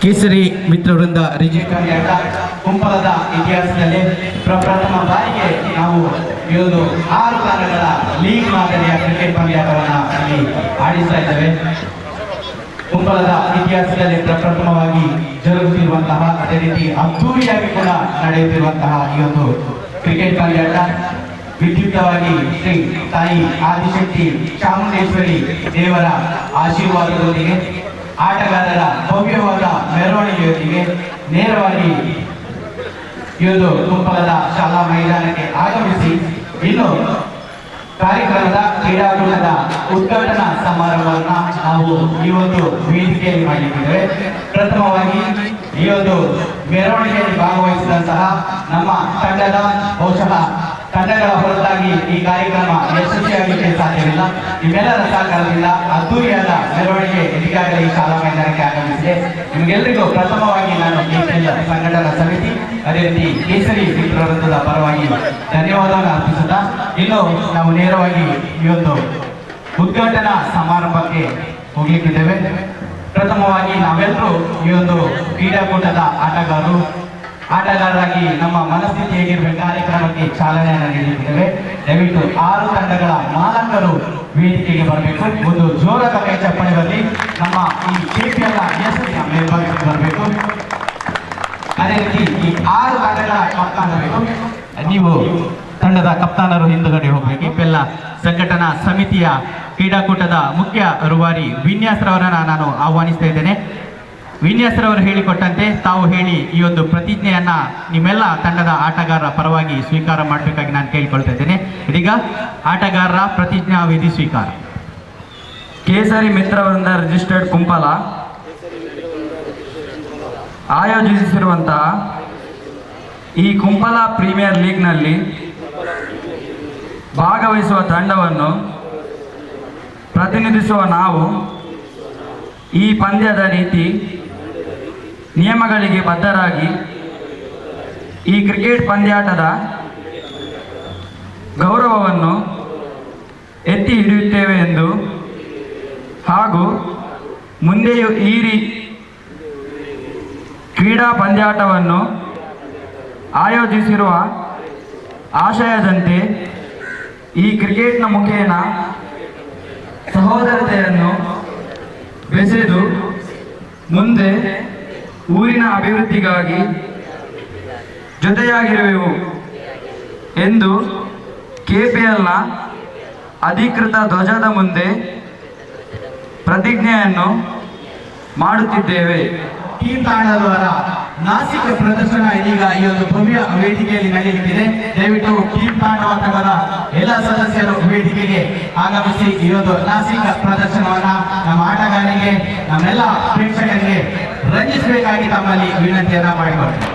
ಕೇಸರಿ ಮಿತ್ರವೃಂದ ರಿಜಿಸ್ಟರ್ ಕುಂಪಲದ ಇತಿಹಾಸದಲ್ಲಿ ಪ್ರಪ್ರಥಮ ಬಾರಿಗೆ ನಾವು ಈ ಒಂದು 6 ತಂಡಗಳ ಲೀಗ್ ಮಾದರಿಯ ಕ್ರಿಕೆಟ್ ಪಂದ್ಯಾಟವನ್ನು ಇಲ್ಲಿ ಆಡಿಸ್ತಾ ಇದ್ದೇವೆ. ಕುಂಪಲದ ಇತಿಹಾಸದಲ್ಲಿ ಪ್ರಪ್ರಥಮವಾಗಿ ಜರುಗುತ್ತಿರುವಂತಹ, ಅದೇ ರೀತಿ ಅದ್ದೂರಿಯಾಗಿ ಕೂಡ ನಡೆಯುತ್ತಿರುವಂತಹ ಈ ಒಂದು ಕ್ರಿಕೆಟ್ ಪಂದ್ಯಾಟ ವಿದ್ಯುಕ್ತವಾಗಿ ಶ್ರೀ ತಾಯಿ ಆದಿಶಕ್ತಿ ಚಾಮುಂಡೇಶ್ವರಿ ದೇವರ ಆಶೀರ್ವಾದದೊಂದಿಗೆ ಆಟಗಾರರ ಭವ್ಯವಾದ ಮೆರವಣಿಗೆಯೊಂದಿಗೆ ನೇರವಾಗಿ ಈ ಒಂದು ಕುಂಪಲದ ಶಾಲಾ ಮೈದಾನಕ್ಕೆ ಆಗಮಿಸಿ ಇನ್ನು ಕಾರ್ಯಕ್ರಮದ ಕ್ರೀಡಾಕೂಟದ ಉದ್ಘಾಟನಾ ಸಮಾರಂಭವನ್ನು ನಾವು ಈ ಒಂದು ವೇದಿಕೆಯಲ್ಲಿ ಮಾಡಿದ್ದೇವೆ. ಪ್ರಥಮವಾಗಿ ಈ ಒಂದು ಮೆರವಣಿಗೆಯಲ್ಲಿ ಭಾಗವಹಿಸಿದಂತಹ ನಮ್ಮ ತಂಡದ ಬಹುಶಃ ತಂಡಗಳ ಹೊರತಾಗಿ ಈ ಕಾರ್ಯಕ್ರಮ ಯಶಸ್ವಿಯಾಗಲಿಕ್ಕೆ ಸಾಧ್ಯವಿಲ್ಲ. ನಿಮ್ಮೆಲ್ಲರ ಸಹಕಾರದಿಂದ ಅದ್ದೂರಿಯಾದ ಮೆರವಣಿಗೆ ಈಗಾಗಲೇ ಈ ಶಾಲಾ ಮೈದಾನಕ್ಕೆ ಆಗಮಿಸಿದೆ. ನಿಮಗೆಲ್ಲರಿಗೂ ಪ್ರಥಮವಾಗಿ ನಾನು KPL ಸಂಘಟನಾ ಸಮಿತಿ ಅದೇ ರೀತಿ ಕೇಸರಿ ಮಿತ್ರವೃಂದದ ಪರವಾಗಿ ಧನ್ಯವಾದವನ್ನು ಅರ್ಪಿಸುತ್ತಾ ಇನ್ನು ನಾವು ನೇರವಾಗಿ ಈ ಒಂದು ಉದ್ಘಾಟನಾ ಸಮಾರಂಭಕ್ಕೆ ಹೋಗ್ಲಿಕ್ಕಿದ್ದೇವೆ. ಪ್ರಥಮವಾಗಿ ನಾವೆಲ್ಲರೂ ಈ ಒಂದು ಕ್ರೀಡಾಕೂಟದ ಆಟಗಾರರಾಗಿ ನಮ್ಮ ಮನಸ್ಥಿತಿ ಹೇಗಿರಬೇಕು ಕಾರ್ಯಕ್ರಮಕ್ಕೆ ಚಾಲನೆಯನ್ನು ನೀಡುತ್ತಿದ್ದೇವೆ. ದಯವಿಟ್ಟು 6 ತಂಡಗಳ ಮಾಲಕರು ವೇದಿಕೆಗೆ ಬರಬೇಕು. ಒಂದು ಜೋರಾದ ಕೈ ಚಪ್ಪಣೆ ಬರಲಿ. ನಮ್ಮ ಈ KPL ಯಶಸ್ಸಿನ ಮೇಲ್ಭಾಗಕ್ಕೆ ಬರಬೇಕು. ಅದೇ ರೀತಿ ಈ 6 ತಂಡಗಳ ಕಪ್ತಾನರು, ನೀವು ತಂಡದ ಕಪ್ತಾನರು ಹಿಂದುಗಡೆ ಹೋಗಬೇಕು. KPL ಸಂಘಟನಾ ಸಮಿತಿಯ ಕ್ರೀಡಾಕೂಟದ ಮುಖ್ಯ ರೂವಾರಿ ವಿನ್ಯಾಸರವರನ್ನ ನಾನು ಆಹ್ವಾನಿಸ್ತಾ ಇದ್ದೇನೆ. ವಿನ್ಯಾಸರವರು ಹೇಳಿಕೊಟ್ಟಂತೆ ತಾವು ಹೇಳಿ ಈ ಒಂದು ಪ್ರತಿಜ್ಞೆಯನ್ನ ನಿಮ್ಮೆಲ್ಲ ತಂಡದ ಆಟಗಾರರ ಪರವಾಗಿ ಸ್ವೀಕಾರ ಮಾಡಬೇಕಾಗಿ ನಾನು ಕೇಳಿಕೊಳ್ತಾ ಇದ್ದೇನೆ. ಇದೀಗ ಆಟಗಾರರ ಪ್ರತಿಜ್ಞಾ ವಿಧಿ ಸ್ವೀಕಾರ. ಕೇಸರಿ ಮಿತ್ರವೃಂದ ರಿಜಿಸ್ಟರ್ಡ್ ಕುಂಪಲ ಆಯೋಜಿಸಿರುವಂತಹ ಈ ಕುಂಪಲ ಪ್ರೀಮಿಯರ್ ಲೀಗ್ನಲ್ಲಿ ಭಾಗವಹಿಸುವ ತಂಡವನ್ನು ಪ್ರತಿನಿಧಿಸುವ ನಾವು ಈ ಪಂದ್ಯದ ರೀತಿ ನಿಯಮಗಳಿಗೆ ಬದ್ಧರಾಗಿ ಈ ಕ್ರಿಕೆಟ್ ಪಂದ್ಯಾಟದ ಗೌರವವನ್ನು ಎತ್ತಿ ಹಿಡಿಯುತ್ತೇವೆ ಎಂದು ಹಾಗೂ ಮುಂದೆಯೂ ಈ ಕ್ರೀಡಾ ಪಂದ್ಯಾಟವನ್ನು ಆಯೋಜಿಸಿರುವ ಆಶಯದಂತೆ ಈ ಕ್ರಿಕೆಟ್ನ ಮುಖೇನ ಸಹೋದರತೆಯನ್ನು ಬೆಸೆದು ಮುಂದೆ ಊರಿನ ಅಭಿವೃದ್ಧಿಗಾಗಿ ಜೊತೆಯಾಗಿರುವೆವು ಎಂದು KPLನ ಅಧಿಕೃತ ಧ್ವಜದ ಮುಂದೆ ಪ್ರತಿಜ್ಞೆಯನ್ನು ಮಾಡುತ್ತಿದ್ದೇವೆ. ಟೀಮ್ ತಂಡದವರ ನಾಸಿಕ ಪ್ರದರ್ಶನ ಇದೀಗ ಈ ಒಂದು ಭವ್ಯ ವೇದಿಕೆಯಲ್ಲಿ ನಡೆಯುತ್ತಿದೆ. ದಯವಿಟ್ಟು ಟೀಮ್ ತಂಡದ ಎಲ್ಲ ಸದಸ್ಯರು ವೇದಿಕೆಗೆ ಆಗಮಿಸಿ ಈ ಒಂದು ನಾಸಿಕ ಪ್ರದರ್ಶನವನ್ನ ನಮ್ಮ ಆಟಗಾರರಿಗೆ, ನಮ್ಮೆಲ್ಲ ಪ್ರೇಕ್ಷಕರಿಗೆ ರಂಜಿಸಬೇಕಾಗಿ ತಮ್ಮಲ್ಲಿ ವಿನಂತಿಯನ್ನ ಮಾಡಿಕೊಳ್ತೇವೆ.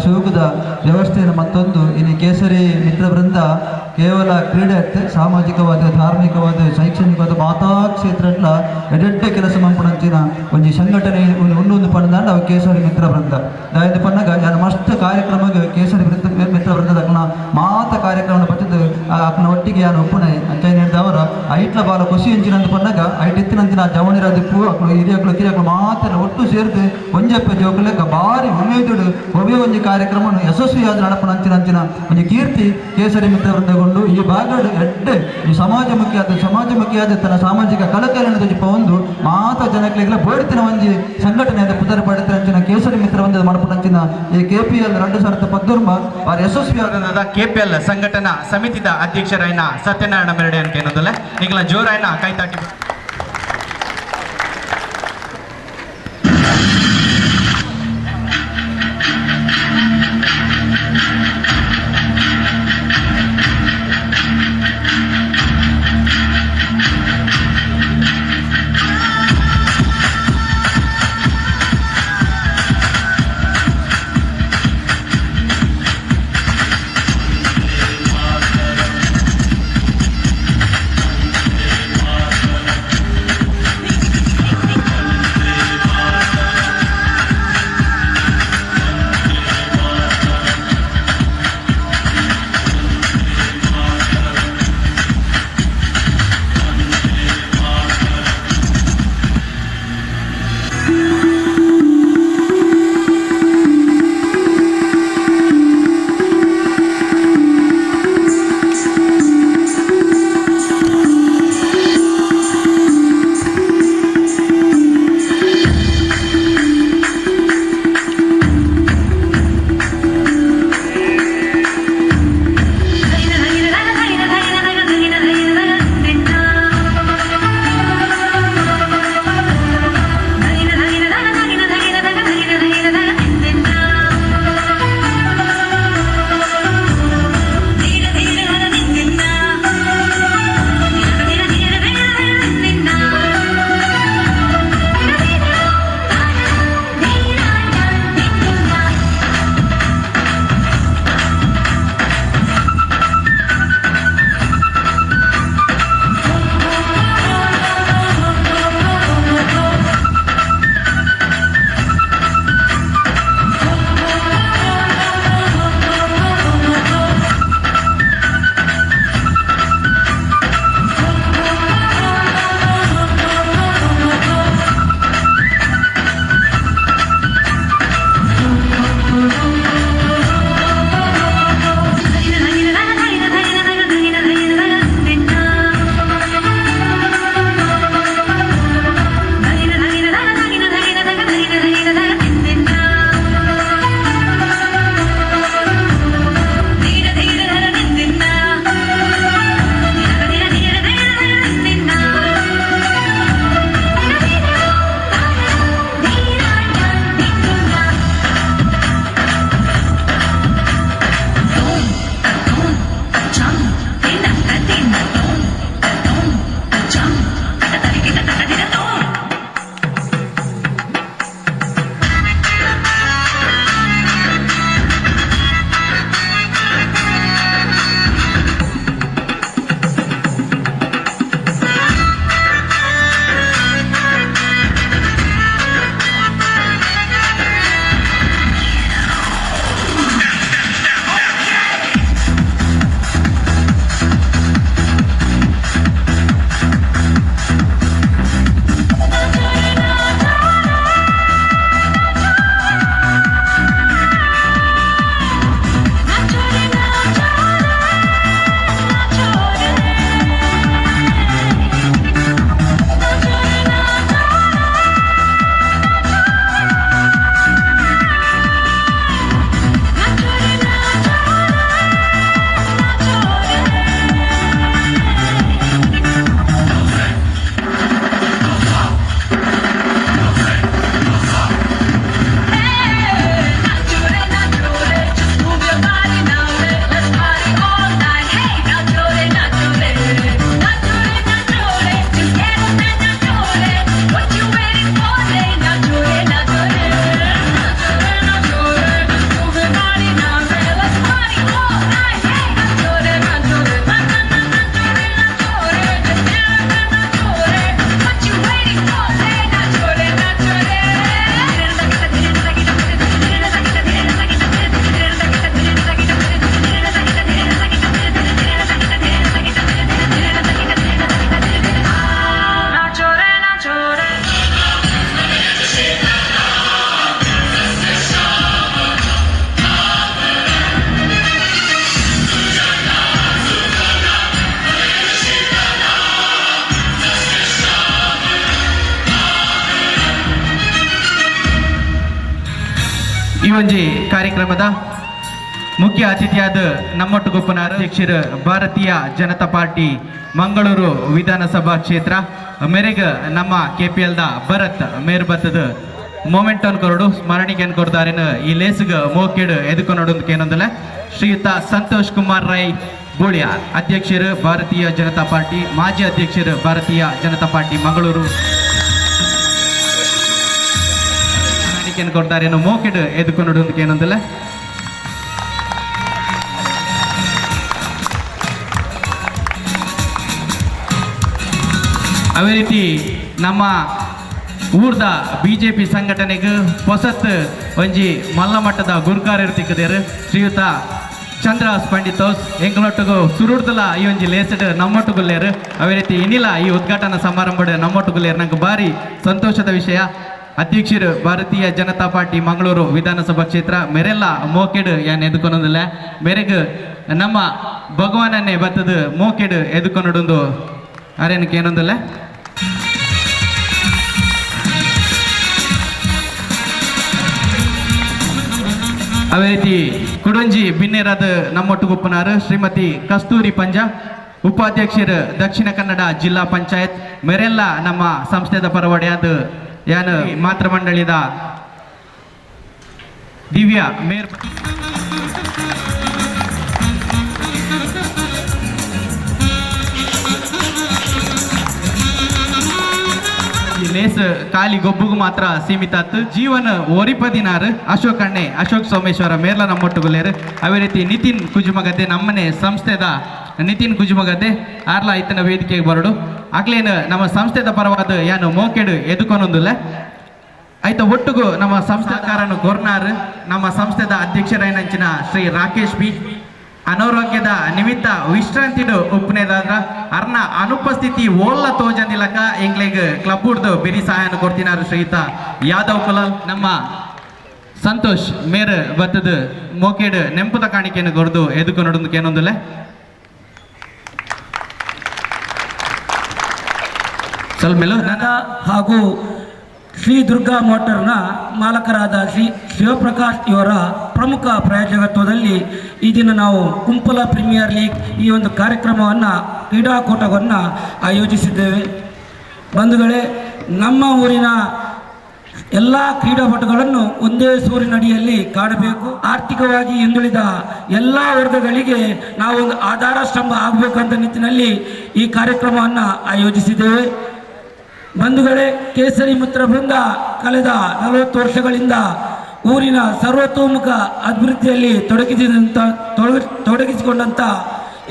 ಶೋಕದ ವ್ಯವಸ್ಥೆಯನ್ನು ಮತ್ತೊಂದು ಇನ್ನು ಕೇಸರಿ ಮಿತ್ರ ವೃಂದ ಕೇವಲ ಕ್ರೀಡೆ ಸಾಮಾಜಿಕವಾದ ಧಾರ್ಮಿಕವಾದ ಶೈಕ್ಷಣಿಕವಾದ ಮಾತಾ ಕ್ಷೇತ್ರಗಳ ಎಡೆಡ್ಡ ಕೆಲಸ ಮಂಪುಣಂಚಿನ ಒಂದು ಸಂಘಟನೆ ಒಂದೊಂದು ಪಂಡ ಅವು ಕೇಸರಿ ಮಿತ್ರ ವೃಂದ ದಾಯದ ಪನ್ನಗ ನಾನು ಮಸ್ತ್ ಕಾರ್ಯಕ್ರಮಕ್ಕೆ ಕೇಸರಿ ಮಿತ್ರ ವೃಂದದ ಮಾತ ಕಾರ್ಯಕ್ರಮ ಪಚ್ಚದು ಅಕ್ನ ಒಟ್ಟಿಗೆ ಯಾನು ಒಪ್ಪುಣೆ ಅಂಚೈನ ಅವರ ಐಟ್ಲ ಬಾಲ ಖುಷಿ ಹಂಚಿನಂದು ಪನ್ನಗ ಐಟ್ ಎತ್ತಿನಂಚಿನ ಜವಣಿರ ದಿಪ್ಪು ಅಕ್ಳು ಹಿರಿಯಗಳು ಕಿರಿಯಗಳು ಮಾತ್ರ ಒಟ್ಟು ಸೇರಿದು ಒಂಜಪ್ಪ ಜೋಕಲೆಕ್ಕ ಭಾರಿ ಉಮೇದುಡು ಒಬ್ಬೇ ಒಂದು ಕಾರ್ಯಕ್ರಮವನ್ನು ಯಶಸ್ವಿಯಾದ ನಡಪನಂಚಿನಂಚಿನ ಒಂದು ಕೀರ್ತಿ ಕೇಸರಿ ಮಿತ್ರ ವೃಂದಗೊಂಡು ಈ ಭಾಗಡು ಎಡ್ಡೆ ಈ ಸಮಾಜಮುಖಿಯಾದ ತನ್ನ ಸಾಮಾಜಿಕ ಕಳಕಳಿನ ಒಂದು ಮಾತ ಜನಕ್ಲೆಲ್ಲ ಬೋಡ್ತಿನ ಒಂಜಿ ಸಂಘಟನೆಯಾದ ಪುದರ ಪಡೆದಂಚಿನ ಕೇಸರಿ ಮಿತ್ರ ವೃಂದದ ಮಡಪನಂಚಿನ ಈ KPL 2019 ಬಾರಿ ಯಶಸ್ವಿಯಾದ KPL ಸಂಘಟನಾ ಸಮಿತಿದ ಅಧ್ಯಕ್ಷರಾಯನ ಸತ್ಯನಾರಾಯಣ ಮೆರಡೆ ಅಂತ ಏನೋದಲ್ಲ ಈಗಲ ಜೋರಾಯನ ಕೈ ತಾಟಿ ಈ ಒಂಜಿ ಕಾರ್ಯಕ್ರಮದ ಮುಖ್ಯ ಅತಿಥಿಯಾದ ನಮ್ಮೊಟ್ಟುಗೊಪ್ಪನ ಅಧ್ಯಕ್ಷರು ಭಾರತೀಯ ಜನತಾ ಪಾರ್ಟಿ ಮಂಗಳೂರು ವಿಧಾನಸಭಾ ಕ್ಷೇತ್ರ ಮೇರೆಗ ನಮ್ಮ KPLದ ಭರತ್ ಮೇರ್ಬತ್ತದ ಮೊಮೆಂಟ್ ಅನ್ಕೊರಡು ಸ್ಮರಣಿಕೆ ಅನ್ಕೊಡ್ತಾರೇನು ಈ ಲೇಸ್ಗ ಮೋಕೆಡ್ ಎದುಕೊಂಡೋದಕ್ಕೆ ಏನಂದಲ್ಲ ಶ್ರೀಯುತ ಸಂತೋಷ್ ಕುಮಾರ್ ರೈ ಬೋಳಿಯಾರ್ ಅಧ್ಯಕ್ಷರು ಭಾರತೀಯ ಜನತಾ ಪಾರ್ಟಿ ಮಾಜಿ ಅಧ್ಯಕ್ಷರು ಭಾರತೀಯ ಜನತಾ ಪಾರ್ಟಿ ಮಂಗಳೂರು ಸ್ಮರಣಿಕೆ ಅನ್ಕೊಡ್ತಾರೇನು ಮೋಕೆಡ್ ಎದುಕೊಂಡೋದಕ್ಕೆ ಏನಂದಲ್ಲ ಅದೇ ರೀತಿ ನಮ್ಮ ಊರ್ದ BJP ಸಂಘಟನೆಗೆ ಹೊಸತ್ ಒಂಜಿ ಮಲ್ಲಮಟ್ಟದ ಗುರುಕಾರ ಇರ್ತಿಕ್ಕದೇರು ಶ್ರೀಯುತ ಚಂದ್ರಹಾಸ್ ಪಂಡಿತೋಸ್ ಎಂಗಳೊಟ್ಟಿಗೂ ಸುರುಡ್ದಲ ಈ ಒಂಜಿ ಲೇಸಡ್ ನಮ್ಮೊಟ್ಟುಗುಲ್ಲೇರು ಅದೇ ರೀತಿ ಇನ್ನಿಲ್ಲ ಈ ಉದ್ಘಾಟನಾ ಸಮಾರಂಭದ ನಮ್ಮೊಟ್ಟುಗುಲ್ಲೇರು ನಂಗೆ ಭಾರಿ ಸಂತೋಷದ ವಿಷಯ ಅಧ್ಯಕ್ಷರು ಭಾರತೀಯ ಜನತಾ ಪಾರ್ಟಿ ಮಂಗಳೂರು ವಿಧಾನಸಭಾ ಕ್ಷೇತ್ರ ಮೇರೆಲ್ಲ ಮೋಕೆಡ್ ಏನ್ ಎದುಕೊನೋದಿಲ್ಲ ಮೇರೆಗೆ ನಮ್ಮ ಭಗವಾನನ್ನೇ ಬತ್ತದ ಮೋಕೆಡ್ ಎದುಕೊಂಡೊಂದು ಅರೇನಕ್ಕೆ ಏನೊಂದಿಲ್ಲ ಅದೇ ರೀತಿ ಕುಡಂಜಿ ಬಿನ್ನೇರಾದ ನಮ್ಮೊಟ್ಟುಗುಪ್ಪನಾರು ಶ್ರೀಮತಿ ಕಸ್ತೂರಿ ಪಂಜ ಉಪಾಧ್ಯಕ್ಷರು ದಕ್ಷಿಣ ಕನ್ನಡ ಜಿಲ್ಲಾ ಪಂಚಾಯತ್ ಮೇರೆಲ್ಲ ನಮ್ಮ ಸಂಸ್ಥೆದ ಪರವಡೆಯಾದ ಯಾನು ಮಾತೃ ಮಂಡಳಿದ ದಿವ್ಯ ಮೇರ್ ಲೇಸ್ ಖಾಲಿ ಗೊಬ್ಬುಗು ಮಾತ್ರ ಸೀಮಿತ ಆತು ಜೀವನ ಓರಿಪದಿನಾರು ಅಶೋಕ್ ಅಣ್ಣೆ ಅಶೋಕ್ ಸೋಮೇಶ್ವರ ಮೇರ್ಲ ನಮ್ಮೊಟ್ಟುಗುಲೇರು ಅದೇ ರೀತಿ ನಿತಿನ್ ಕುಜುಮಗದ್ದೆ ನಮ್ಮನೆ ಸಂಸ್ಥೆದ ನಿತಿನ್ ಕುಜುಮಗದ್ದೆ ಆರ್ಲ ಇತನ ವೇದಿಕೆಗೆ ಬರಡು ಆಗ್ಲೇನು ನಮ್ಮ ಸಂಸ್ಥೆದ ಪರವಾದ ಏನು ಮೋಕೆಡು ಎದುಕೊನೊಂದಿಲ್ಲ ಆಯ್ತ ಒಟ್ಟಿಗೂ ನಮ್ಮ ಸಂಸ್ಥೆಕಾರನು ಗೊರ್ನಾರ್ ನಮ್ಮ ಸಂಸ್ಥೆದ ಅಧ್ಯಕ್ಷರೇನಂಚಿನ ಶ್ರೀ ರಾಕೇಶ್ ಬಿ ಅನಾರೋಗ್ಯದ ನಿಮಿತ್ತ ವಿಶ್ರಾಂತಿಡು ಉಪ್ಪನೇದಾದ್ರ ಅರ್ನ ಅನುಪಸ್ಥಿತಿ ಓಲ್ಲ ತೋಜಂದಿಲಕ ಎಂಗ್ಲೆಗ್ ಕ್ಲಬ್ ಹುಡ್ದು ಬಿರಿ ಸಹಾಯನ ಕೊಡ್ತಿನಾರು ಶ್ರೀಯುತ ಯಾದವ್ ಕುಲಾಲ್ ನಮ್ಮ ಸಂತೋಷ್ ಮೇರ್ ಬತ್ತದ ಮೋಕೆಡ್ ನೆಂಪುದ ಕಾಣಿಕೆಯನ್ನು ಕೊಡ್ದು ಎದುಕೊಂಡೊಂದಕ್ಕೆ ಏನೊಂದಿಲ್ಲ ಸ್ವಲ್ಪ ಮೇಲೂ ಹಾಗೂ ಶ್ರೀ ದುರ್ಗಾ ಮೋಟರ್ನ ಮಾಲಕರಾದ ಶ್ರೀ ಶಿವಪ್ರಕಾಶ್ ಇವರ ಪ್ರಮುಖ ಪ್ರಾಯೋಜಕತ್ವದಲ್ಲಿ ಈ ದಿನ ನಾವು ಕುಂಪಲ ಪ್ರೀಮಿಯರ್ ಲೀಗ್ ಈ ಒಂದು ಕಾರ್ಯಕ್ರಮವನ್ನು ಕ್ರೀಡಾಕೂಟವನ್ನು ಆಯೋಜಿಸಿದ್ದೇವೆ. ಬಂಧುಗಳೇ, ನಮ್ಮ ಊರಿನ ಎಲ್ಲ ಕ್ರೀಡಾಪಟುಗಳನ್ನು ಒಂದೇ ಸೂರಿನಡಿಯಲ್ಲಿ ಕಾಣಬೇಕು. ಆರ್ಥಿಕವಾಗಿ ಹಿಂದುಳಿದ ಎಲ್ಲ ವರ್ಗಗಳಿಗೆ ನಾವು ಒಂದು ಆಧಾರ ಸ್ತಂಭ ಆಗಬೇಕಂತ ನಿಟ್ಟಿನಲ್ಲಿ ಈ ಕಾರ್ಯಕ್ರಮವನ್ನು ಆಯೋಜಿಸಿದ್ದೇವೆ. ಬಂಧುಗಳೇ, ಕೇಸರಿ ಮಿತ್ರ ಬೃಂದ ಕಳೆದ 40 ವರ್ಷಗಳಿಂದ ಊರಿನ ಸರ್ವತೋಮುಖ ಅಭಿವೃದ್ಧಿಯಲ್ಲಿ ತೊಡಗಿಸಿಕೊಂಡಂಥ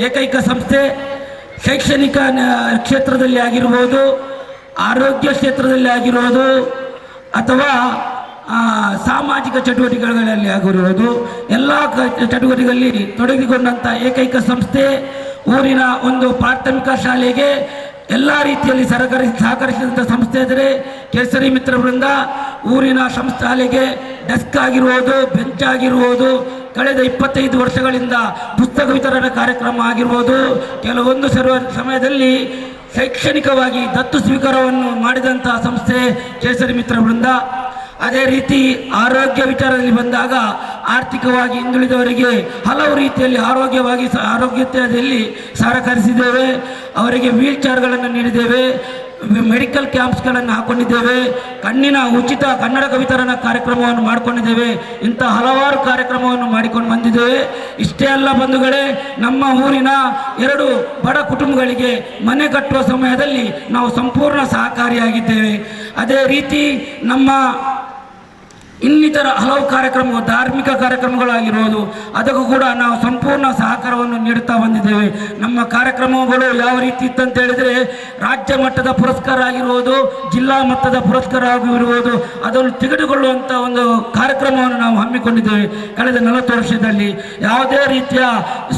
ಏಕೈಕ ಸಂಸ್ಥೆ. ಶೈಕ್ಷಣಿಕ ಕ್ಷೇತ್ರದಲ್ಲಿ ಆಗಿರ್ಬೋದು, ಆರೋಗ್ಯ ಕ್ಷೇತ್ರದಲ್ಲಿ ಆಗಿರ್ಬೋದು, ಅಥವಾ ಸಾಮಾಜಿಕ ಚಟುವಟಿಕೆಗಳಲ್ಲಿ ಆಗಿರುವುದು, ಎಲ್ಲ ಚಟುವಟಿಕೆಗಳಲ್ಲಿ ತೊಡಗಿಕೊಂಡಂಥ ಏಕೈಕ ಸಂಸ್ಥೆ. ಊರಿನ ಒಂದು ಪ್ರಾಥಮಿಕ ಶಾಲೆಗೆ ಎಲ್ಲ ರೀತಿಯಲ್ಲಿ ಸಹಕರಿಸಿದಂಥ ಸಂಸ್ಥೆ ಅಂದರೆ ಕೇಸರಿ ಮಿತ್ರ ಬೃಂದ. ಊರಿನ ಶಾಲೆಗೆ ಡೆಸ್ಕ್ ಆಗಿರುವುದು, ಬೆಂಚ್ ಆಗಿರುವುದು, ಕಳೆದ 25 ವರ್ಷಗಳಿಂದ ಪುಸ್ತಕ ವಿತರಣಾ ಕಾರ್ಯಕ್ರಮ ಆಗಿರ್ಬೋದು, ಕೆಲವೊಂದು ಸಮಯದಲ್ಲಿ ಶೈಕ್ಷಣಿಕವಾಗಿ ದತ್ತು ಸ್ವೀಕಾರವನ್ನು ಮಾಡಿದಂಥ ಸಂಸ್ಥೆ ಕೇಸರಿ ಮಿತ್ರ ಬೃಂದ. ಅದೇ ರೀತಿ ಆರೋಗ್ಯ ವಿಚಾರದಲ್ಲಿ ಬಂದಾಗ ಆರ್ಥಿಕವಾಗಿ ಹಿಂದುಳಿದವರಿಗೆ ಹಲವು ರೀತಿಯಲ್ಲಿ ಆರೋಗ್ಯತೆಯಲ್ಲಿ ಸಹಕರಿಸಿದ್ದೇವೆ. ಅವರಿಗೆ ವೀಲ್ ಚೇರ್ಗಳನ್ನು ನೀಡಿದ್ದೇವೆ, ಮೆಡಿಕಲ್ ಕ್ಯಾಂಪ್ಸ್ಗಳನ್ನು ಹಾಕೊಂಡಿದ್ದೇವೆ, ಕಣ್ಣಿನ ಉಚಿತ ಕನ್ನಡಕ ವಿತರಣಾ ಕಾರ್ಯಕ್ರಮವನ್ನು ಮಾಡಿಕೊಂಡಿದ್ದೇವೆ. ಇಂಥ ಹಲವಾರು ಕಾರ್ಯಕ್ರಮವನ್ನು ಮಾಡಿಕೊಂಡು ಬಂದಿದ್ದೇವೆ. ಇಷ್ಟೇ ಅಲ್ಲ ಬಂಧುಗಳೇ, ನಮ್ಮ ಊರಿನ 2 ಬಡ ಕುಟುಂಬಗಳಿಗೆ ಮನೆ ಕಟ್ಟುವ ಸಮಯದಲ್ಲಿ ನಾವು ಸಂಪೂರ್ಣ ಸಹಕಾರಿಯಾಗಿದ್ದೇವೆ. ಅದೇ ರೀತಿ ನಮ್ಮ ಇನ್ನಿತರ ಹಲವು ಕಾರ್ಯಕ್ರಮಗಳು, ಧಾರ್ಮಿಕ ಕಾರ್ಯಕ್ರಮಗಳಾಗಿರುವುದು, ಅದಕ್ಕೂ ಕೂಡ ನಾವು ಸಂಪೂರ್ಣ ಸಹಕಾರವನ್ನು ನೀಡುತ್ತಾ ಬಂದಿದ್ದೇವೆ. ನಮ್ಮ ಕಾರ್ಯಕ್ರಮಗಳು ಯಾವ ರೀತಿ ಇತ್ತಂತ ಹೇಳಿದರೆ, ರಾಜ್ಯ ಮಟ್ಟದ ಪುರಸ್ಕಾರ ಆಗಿರುವುದು, ಜಿಲ್ಲಾ ಮಟ್ಟದ ಪುರಸ್ಕಾರ ಆಗಿರುವುದು, ಅದನ್ನು ತೆಗೆದುಕೊಳ್ಳುವಂಥ ಒಂದು ಕಾರ್ಯಕ್ರಮವನ್ನು ನಾವು ಹಮ್ಮಿಕೊಂಡಿದ್ದೇವೆ. ಕಳೆದ 40 ವರ್ಷದಲ್ಲಿ ಯಾವುದೇ ರೀತಿಯ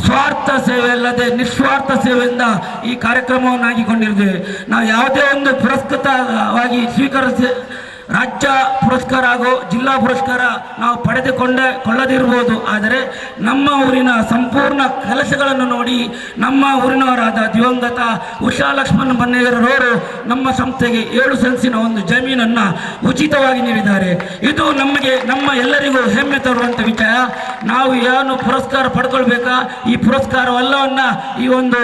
ಸ್ವಾರ್ಥ ಸೇವೆ ಅಲ್ಲದೆ ನಿಸ್ವಾರ್ಥ ಸೇವೆಯಿಂದ ಈ ಕಾರ್ಯಕ್ರಮವನ್ನು ಹಾಕಿಕೊಂಡಿದ್ದೇವೆ. ನಾವು ಯಾವುದೇ ಒಂದು ಪುರಸ್ಕೃತವಾಗಿ ರಾಜ್ಯ ಪುರಸ್ಕಾರ ಹಾಗೂ ಜಿಲ್ಲಾ ಪುರಸ್ಕಾರ ನಾವು ಕೊಳ್ಳದಿರ್ಬೋದು, ಆದರೆ ನಮ್ಮ ಊರಿನ ಸಂಪೂರ್ಣ ಕೆಲಸಗಳನ್ನು ನೋಡಿ ನಮ್ಮ ಊರಿನವರಾದ ದಿವಂಗತ ಉಷಾ ಲಕ್ಷ್ಮಣ್ ಬನ್ನೇಗರವರು ನಮ್ಮ ಸಂಸ್ಥೆಗೆ 7 ಸೆನ್ಸಿನ ಒಂದು ಜಮೀನನ್ನು ಉಚಿತವಾಗಿ ನೀಡಿದ್ದಾರೆ. ಇದು ನಮ್ಮ ಎಲ್ಲರಿಗೂ ಹೆಮ್ಮೆ ತರುವಂಥ ವಿಷಯ. ನಾವು ಏನು ಪುರಸ್ಕಾರ ಪಡ್ಕೊಳ್ಬೇಕಾ, ಈ ಪುರಸ್ಕಾರವೆಲ್ಲವನ್ನ ಈ ಒಂದು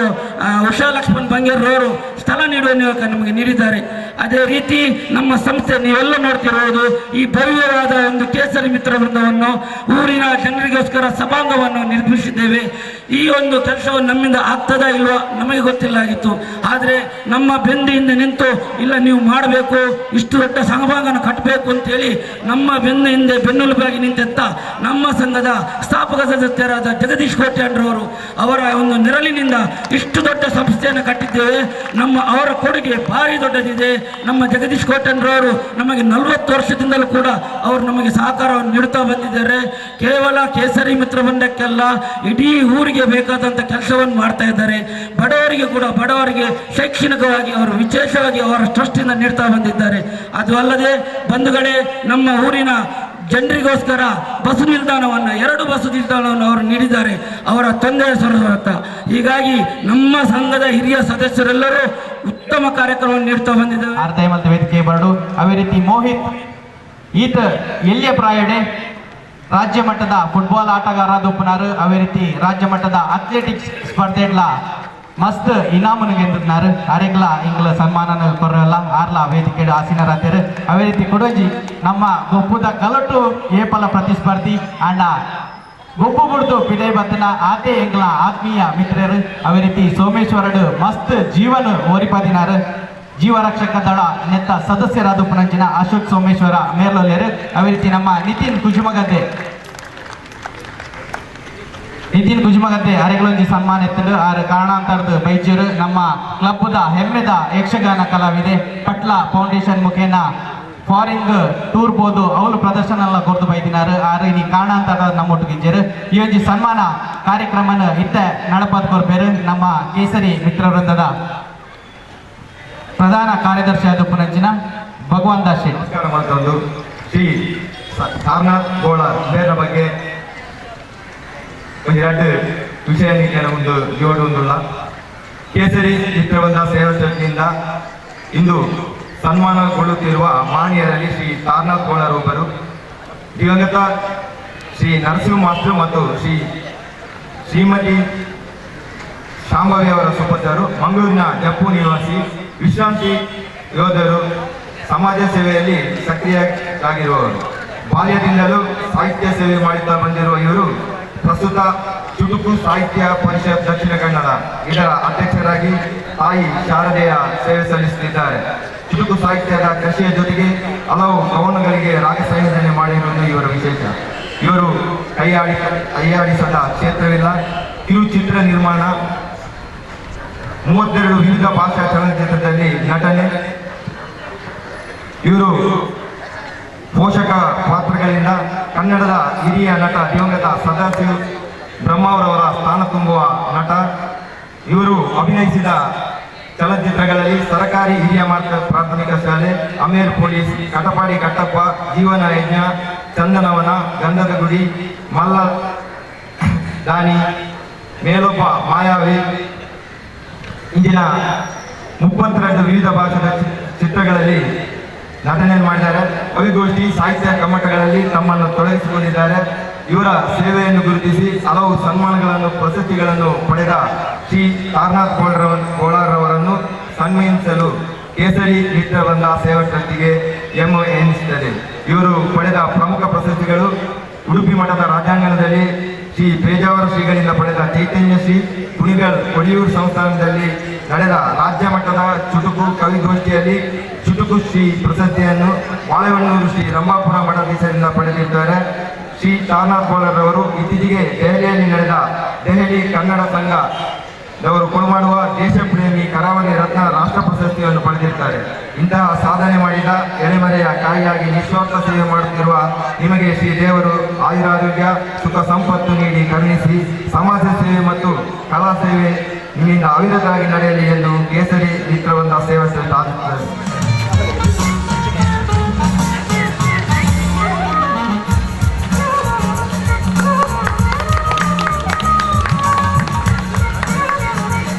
ಉಷಾ ಲಕ್ಷ್ಮಣ್ ಬಂಗೇರವರು ಸ್ಥಳ ನೀಡುವ ನಮಗೆ ನೀಡಿದ್ದಾರೆ. ಅದೇ ರೀತಿ ನಮ್ಮ ಸಂಸ್ಥೆ ನೀವೆಲ್ಲ ನೋಡ್ತಿರೋದು ಈ ಭವ್ಯವಾದ ಒಂದು ಕೇಸರಿ ಮಿತ್ರ ವೃಂದವನ್ನು ಊರಿನ ಜನರಿಗೋಸ್ಕರ ಸಭಾಂಗವನ್ನು ನಿರ್ಮಿಸಿದ್ದೇವೆ. ಈ ಒಂದು ಕೆಲಸವನ್ನು ನಮ್ಮಿಂದ ಆಗ್ತದಾ ಇಲ್ವಾ ನಮಗೆ ಗೊತ್ತಿಲ್ಲಾಗಿತ್ತು, ಆದರೆ ನಮ್ಮ ಬೆಂದಿಯಿಂದ ನಿಂತು ಇಲ್ಲ ನೀವು ಮಾಡಬೇಕು, ಇಷ್ಟು ದೊಡ್ಡ ಸಭಾಂಗನ ಕಟ್ಟಬೇಕು ಅಂತೇಳಿ ನಮ್ಮ ಹಿಂದೆ ಬೆನ್ನೆಲುಬಾಗಿ ನಿಂತೆತ್ತ ನಮ್ಮ ಸಂಘದ ಸ್ಥಾಪಕ ಸದಸ್ಯರಾದ ಜಗದೀಶ್ ಕೋಟ್ಯಾಂಡ್ರವರು ಅವರ ಒಂದು ನೆರಳಿನಿಂದ ಇಷ್ಟು ದೊಡ್ಡ ಸಂಸ್ಥೆಯನ್ನು ಕಟ್ಟಿದ್ದೇವೆ. ಅವರ ಕೊಡುಗೆ ಭಾರಿ ದೊಡ್ಡದಿದೆ. ನಮ್ಮ ಜಗದೀಶ್ ಕೋಟ್ಯಾಂಡ್ರವರು ನಮಗೆ 40 ವರ್ಷದಿಂದಲೂ ಕೂಡ ಅವರು ನಮಗೆ ಸಹಕಾರವನ್ನು ನೀಡುತ್ತಾ ಬಂದಿದ್ದಾರೆ. ಕೇವಲ ಕೇಸರಿ ಮಿತ್ರ ಬಂಡಕ್ಕೆಲ್ಲ ಇಡೀ ಊರಿಗೆ ಬೇಕಾದಂಥ ಕೆಲಸವನ್ನು ಮಾಡ್ತಾ ಇದ್ದಾರೆ. ಬಡವರಿಗೆ ಶೈಕ್ಷಣಿಕವಾಗಿ ಅವರು ವಿಶೇಷವಾಗಿ ಅವರ ಟ್ರಸ್ಟಿಂದ ನೀಡ್ತಾ ಬಂದಿದ್ದಾರೆ. ಅದು ಅಲ್ಲದೆ ಬಂಧುಗಳೇ, ನಮ್ಮ ಊರಿನ ಜನರಿಗೋಸ್ಕರ ಬಸ್ ನಿಲ್ದಾಣವನ್ನು 2 ಬಸ್ ನಿಲ್ದಾಣವನ್ನು ಅವರು ನೀಡಿದ್ದಾರೆ ಅವರ ತಂದೆಯ ಸ್ವರೂಪ. ಹೀಗಾಗಿ ನಮ್ಮ ಸಂಘದ ಹಿರಿಯ ಸದಸ್ಯರೆಲ್ಲರೂ ಉತ್ತಮ ಕಾರ್ಯಕ್ರಮವನ್ನು ನೀಡ್ತಾ ಬಂದಿದ್ದಾರೆ. ಅರ್ಥ ವೇದಿಕೆ ಬರಡು ಅವೇ ರೀತಿ ಮೋಹಿತ್ ಈತ ಎಲ್ಲಿಯ ಪ್ರಾಯಡೆ ರಾಜ್ಯ ಮಟ್ಟದ ಫುಟ್ಬಾಲ್ ಆಟಗಾರ ಉಪ್ಪನಾರು. ಅವೇ ರೀತಿ ರಾಜ್ಯ ಮಟ್ಟದ ಅಥ್ಲೆಟಿಕ್ಸ್ ಸ್ಪರ್ಧೆಗಳ ಮಸ್ತ್ ಇನಾಮನು ಗೆದ್ದಿದ್ದಾರೆ. ಅರೆಗ್ಲ ಇಂಗ್ಲ ಸನ್ಮಾನ ಕೊರಲ್ಲ ಆರ್ಲ ವೇದಿಕೆ ಆಸೀನರಾದ್ಯರು. ಅವೇ ರೀತಿ ಕೊಡೋಜಿ ನಮ್ಮ ಗೊಪ್ಪುದ ಕಲಟು ಏಪಲ ಪ್ರತಿಸ್ಪರ್ಧಿ ಅಂಡ ಗೊಪ್ಪು ಬಿಡ್ತು ಪಿಡೈ ಬತ್ತನ ಆತೆ ಎಂಗ್ಲ ಆತ್ಮೀಯ ಮಿತ್ರರು. ಅವೇ ರೀತಿ ಸೋಮೇಶ್ವರಡು ಮಸ್ತ್ ಜೀವನ ಓರಿಪದಿನಾರು. ಜೀವರಕ್ಷಕ ದಳ ನೆತ್ತ ಸದಸ್ಯರಾದ ಉಪನಂಚಿನ ಅಶೋಕ್ ಸೋಮೇಶ್ವರ ಮೇರ್ಲೋಲ್ಯರು. ಅವೇ ರೀತಿ ನಮ್ಮ ನಿತಿನ್ ಕುಜುಮಗದ್ದೆ ಅರೆಗಳೊಂಜಿ ಸನ್ಮಾನ ಎತ್ತಲು ಆರು ಕಾರಣಾಂತರದ ಬೈಜರು ನಮ್ಮ ಕ್ಲಬ್ದ ಹೆಮ್ಮೆದ ಯಕ್ಷಗಾನ ಕಲಾವಿದೆ ಪಟ್ಲ ಫೌಂಡೇಶನ್ ಮುಖೇನ ಫಾರಿನ್ ಟೂರ್ ಬೋದು ಅವಳು ಪ್ರದರ್ಶನ ಎಲ್ಲ ಕೊಡ್ದು ಬೈದಿನಾರು. ಆರು ಈ ಕಾರಣಾಂತರ ನಮ್ಮೊಟ್ಟಿಗಿಂಜರು ಈ ಒಂದು ಸನ್ಮಾನ ಕಾರ್ಯಕ್ರಮನ ಇತ್ತ ನಡಪದ್ ಕೊರ್ಬೇರು. ನಮ್ಮ ಕೇಸರಿ ಮಿತ್ರ ವೃಂದದ ಪ್ರಧಾನ ಕಾರ್ಯದರ್ಶಿ ಆದ ಪುನಂಚಿನ ಭಗವಂತ ಶೆಟ್ಟಿ. ನಮಸ್ಕಾರ ಮಾಡ್ಕೊಂಡು ಶ್ರೀ ಸಾರನಾಥ್ ಗೋಳ ಬೇರ ಬಗ್ಗೆ ಒಂದು 2 ವಿಷಯ ಒಂದು ಜೋಡುವುದಿಲ್ಲ. ಕೇಸರಿ ಚಿತ್ರಬಂಧ ಸೇವಾ ಸಮಿತಿಯಿಂದ ಇಂದು ಸನ್ಮಾನಗೊಳ್ಳುತ್ತಿರುವ ಮಾನ್ಯರಲ್ಲಿ ಶ್ರೀ ಸಾರನಾಥ್ ಗೋಳರೊಬ್ಬರು, ದಿವಂಗತ ಶ್ರೀ ನರಸಿಂಹ ಮಾಸ್ಟರ್ ಮತ್ತು ಶ್ರೀಮತಿ ಶಾಂಭವಿ ಅವರ ಸುಪುತ್ರರು, ಮಂಗಳೂರಿನ ಜಪ್ಪು ನಿವಾಸಿ, ವಿಶ್ರಾಂತಿ ಯೋಧರು, ಸಮಾಜ ಸೇವೆಯಲ್ಲಿ ಸಕ್ರಿಯರಾಗಿರುವವರು. ಬಾಲ್ಯದಿಂದಲೂ ಸಾಹಿತ್ಯ ಸೇವೆ ಮಾಡುತ್ತಾ ಬಂದಿರುವ ಇವರು ಪ್ರಸ್ತುತ ಚುಟುಕು ಸಾಹಿತ್ಯ ಪರಿಷತ್ ದಕ್ಷಿಣ ಕನ್ನಡ ಇದರ ಅಧ್ಯಕ್ಷರಾಗಿ ತಾಯಿ ಶಾರದೆಯ ಸೇವೆ ಸಲ್ಲಿಸುತ್ತಿದ್ದಾರೆ. ಚುಟುಕು ಸಾಹಿತ್ಯದ ಕೃಷಿಯ ಜೊತೆಗೆ ಹಲವು ಕವನಗಳಿಗೆ ರಾಗ ಸಂಯೋಜನೆ ಮಾಡಿರುವುದು ಇವರ ವಿಶೇಷ. ಇವರು ಕೈಯಾಡಿಸದ ಕ್ಷೇತ್ರವಿಲ್ಲ. ಕಿರುಚಿತ್ರ ನಿರ್ಮಾಣ, 32 ವಿವಿಧ ಭಾಷಾ ಚಲನಚಿತ್ರದಲ್ಲಿ ನಟನೆ. ಇವರು ಪೋಷಕ ಪಾತ್ರಗಳಿಂದ ಕನ್ನಡದ ಹಿರಿಯ ನಟ ದಿವಂಗತ ಸದಾಶಿವ ಬ್ರಹ್ಮಾವರವರ ಸ್ಥಾನ ತುಂಬುವ ನಟ. ಇವರು ಅಭಿನಯಿಸಿದ ಚಲನಚಿತ್ರಗಳಲ್ಲಿ ಸರಕಾರಿ ಹಿರಿಯ ಪ್ರಾಥಮಿಕ ಶಾಲೆ, ಅಮೇರ್ ಪೊಲೀಸ್, ಕಟಪಾಡಿ ಕಟ್ಟಪ್ಪ, ಜೀವನ ಯಜ್ಞ, ಚಂದನವನ, ಗಂಧದ ಗುಡಿ, ಮಲ್ಲ ದಾನಿ, ಮೇಲೊಬ್ಬ ಮಾಯಾವಿ ಇಂದಿನ 32 ವಿವಿಧ ಭಾಷೆಯ ಚಿತ್ರಗಳಲ್ಲಿ ನಟನೆ ಮಾಡಿದ್ದಾರೆ. ಕವಿಗೋಷ್ಠಿ, ಸಾಹಿತ್ಯ ಕಮ್ಮಟಗಳಲ್ಲಿ ತಮ್ಮನ್ನು ತೊಡಗಿಸಿಕೊಂಡಿದ್ದಾರೆ. ಇವರ ಸೇವೆಯನ್ನು ಗುರುತಿಸಿ ಹಲವು ಸನ್ಮಾನಗಳನ್ನು, ಪ್ರಶಸ್ತಿಗಳನ್ನು ಪಡೆದ ಶ್ರೀ ಸಾರನಾಥ್ ಗೋಳರವರನ್ನು ಸನ್ಮಾನಿಸಲು ಕೇಸರಿ ಮಿತ್ರ ಬಂದ ಸೇವಾ ಟ್ರಸ್ಟಿಗೆ ಎನ್ನಿಸುತ್ತದೆ. ಇವರು ಪಡೆದ ಪ್ರಮುಖ ಪ್ರಶಸ್ತಿಗಳು: ಉಡುಪಿ ಮಠದ ರಾಜ್ಯಾಂಗಣದಲ್ಲಿ ಶ್ರೀ ಪೇಜಾವರ ಶ್ರೀಗಳಿಂದ ಪಡೆದ ಚೈತನ್ಯ ಶ್ರೀ, ಕುಣಿಗಲ್ ಒಡಿಯೂರು ಸಂಸ್ಥಾನದಲ್ಲಿ ನಡೆದ ರಾಜ್ಯ ಮಟ್ಟದ ಚುಟುಕು ಕವಿಗೋಷ್ಠಿಯಲ್ಲಿ ಚುಟುಕು ಶ್ರೀ ಪ್ರಶಸ್ತಿಯನ್ನು ವಾಳೆಹೊನ್ನೂರು ಶ್ರೀ ರಂಭಾಪುರ ಮಠಾಧೀಶರಿಂದ ಪಡೆದಿದ್ದಾರೆ. ಶ್ರೀ ಸಾರನಾಥ್ ಗೋಳರವರು ಇತ್ತೀಚೆಗೆ ದೆಹಲಿಯಲ್ಲಿ ನಡೆದ ದೆಹಲಿ ಕನ್ನಡ ಸಂಘದವರು ಕೊಡುಮಾಡುವ ದೇಶಪ್ರೇಮಿ ಕರಾವಳಿ ರತ್ನ ರಾಷ್ಟ್ರ ಪ್ರಶಸ್ತಿಯನ್ನು ಪಡೆದಿರ್ತಾರೆ. ಇಂತಹ ಸಾಧನೆ ಮಾಡಿದ ಎಳೆಮರೆಯ ಕಾಯಿಯಾಗಿ ನಿಸ್ವಾರ್ಥ ಸೇವೆ ಮಾಡುತ್ತಿರುವ ನಿಮಗೆ ಶ್ರೀ ದೇವರು ಆಯುರಾರೋಗ್ಯ ಸುಖ ಸಂಪತ್ತು ನೀಡಿ ಕರುಣಿಸಿ ಸಮಾಜ ಸೇವೆ ಮತ್ತು ಕಲಾ ಸೇವೆ ನಿಮ್ಮಿಂದ ಅವಿರತವಾಗಿ ನಡೆಯಲಿ ಎಂದು ಕೇಸರಿ ಮಿತ್ರವೃಂದ ಸೇವಾ ಸಮಿತಿ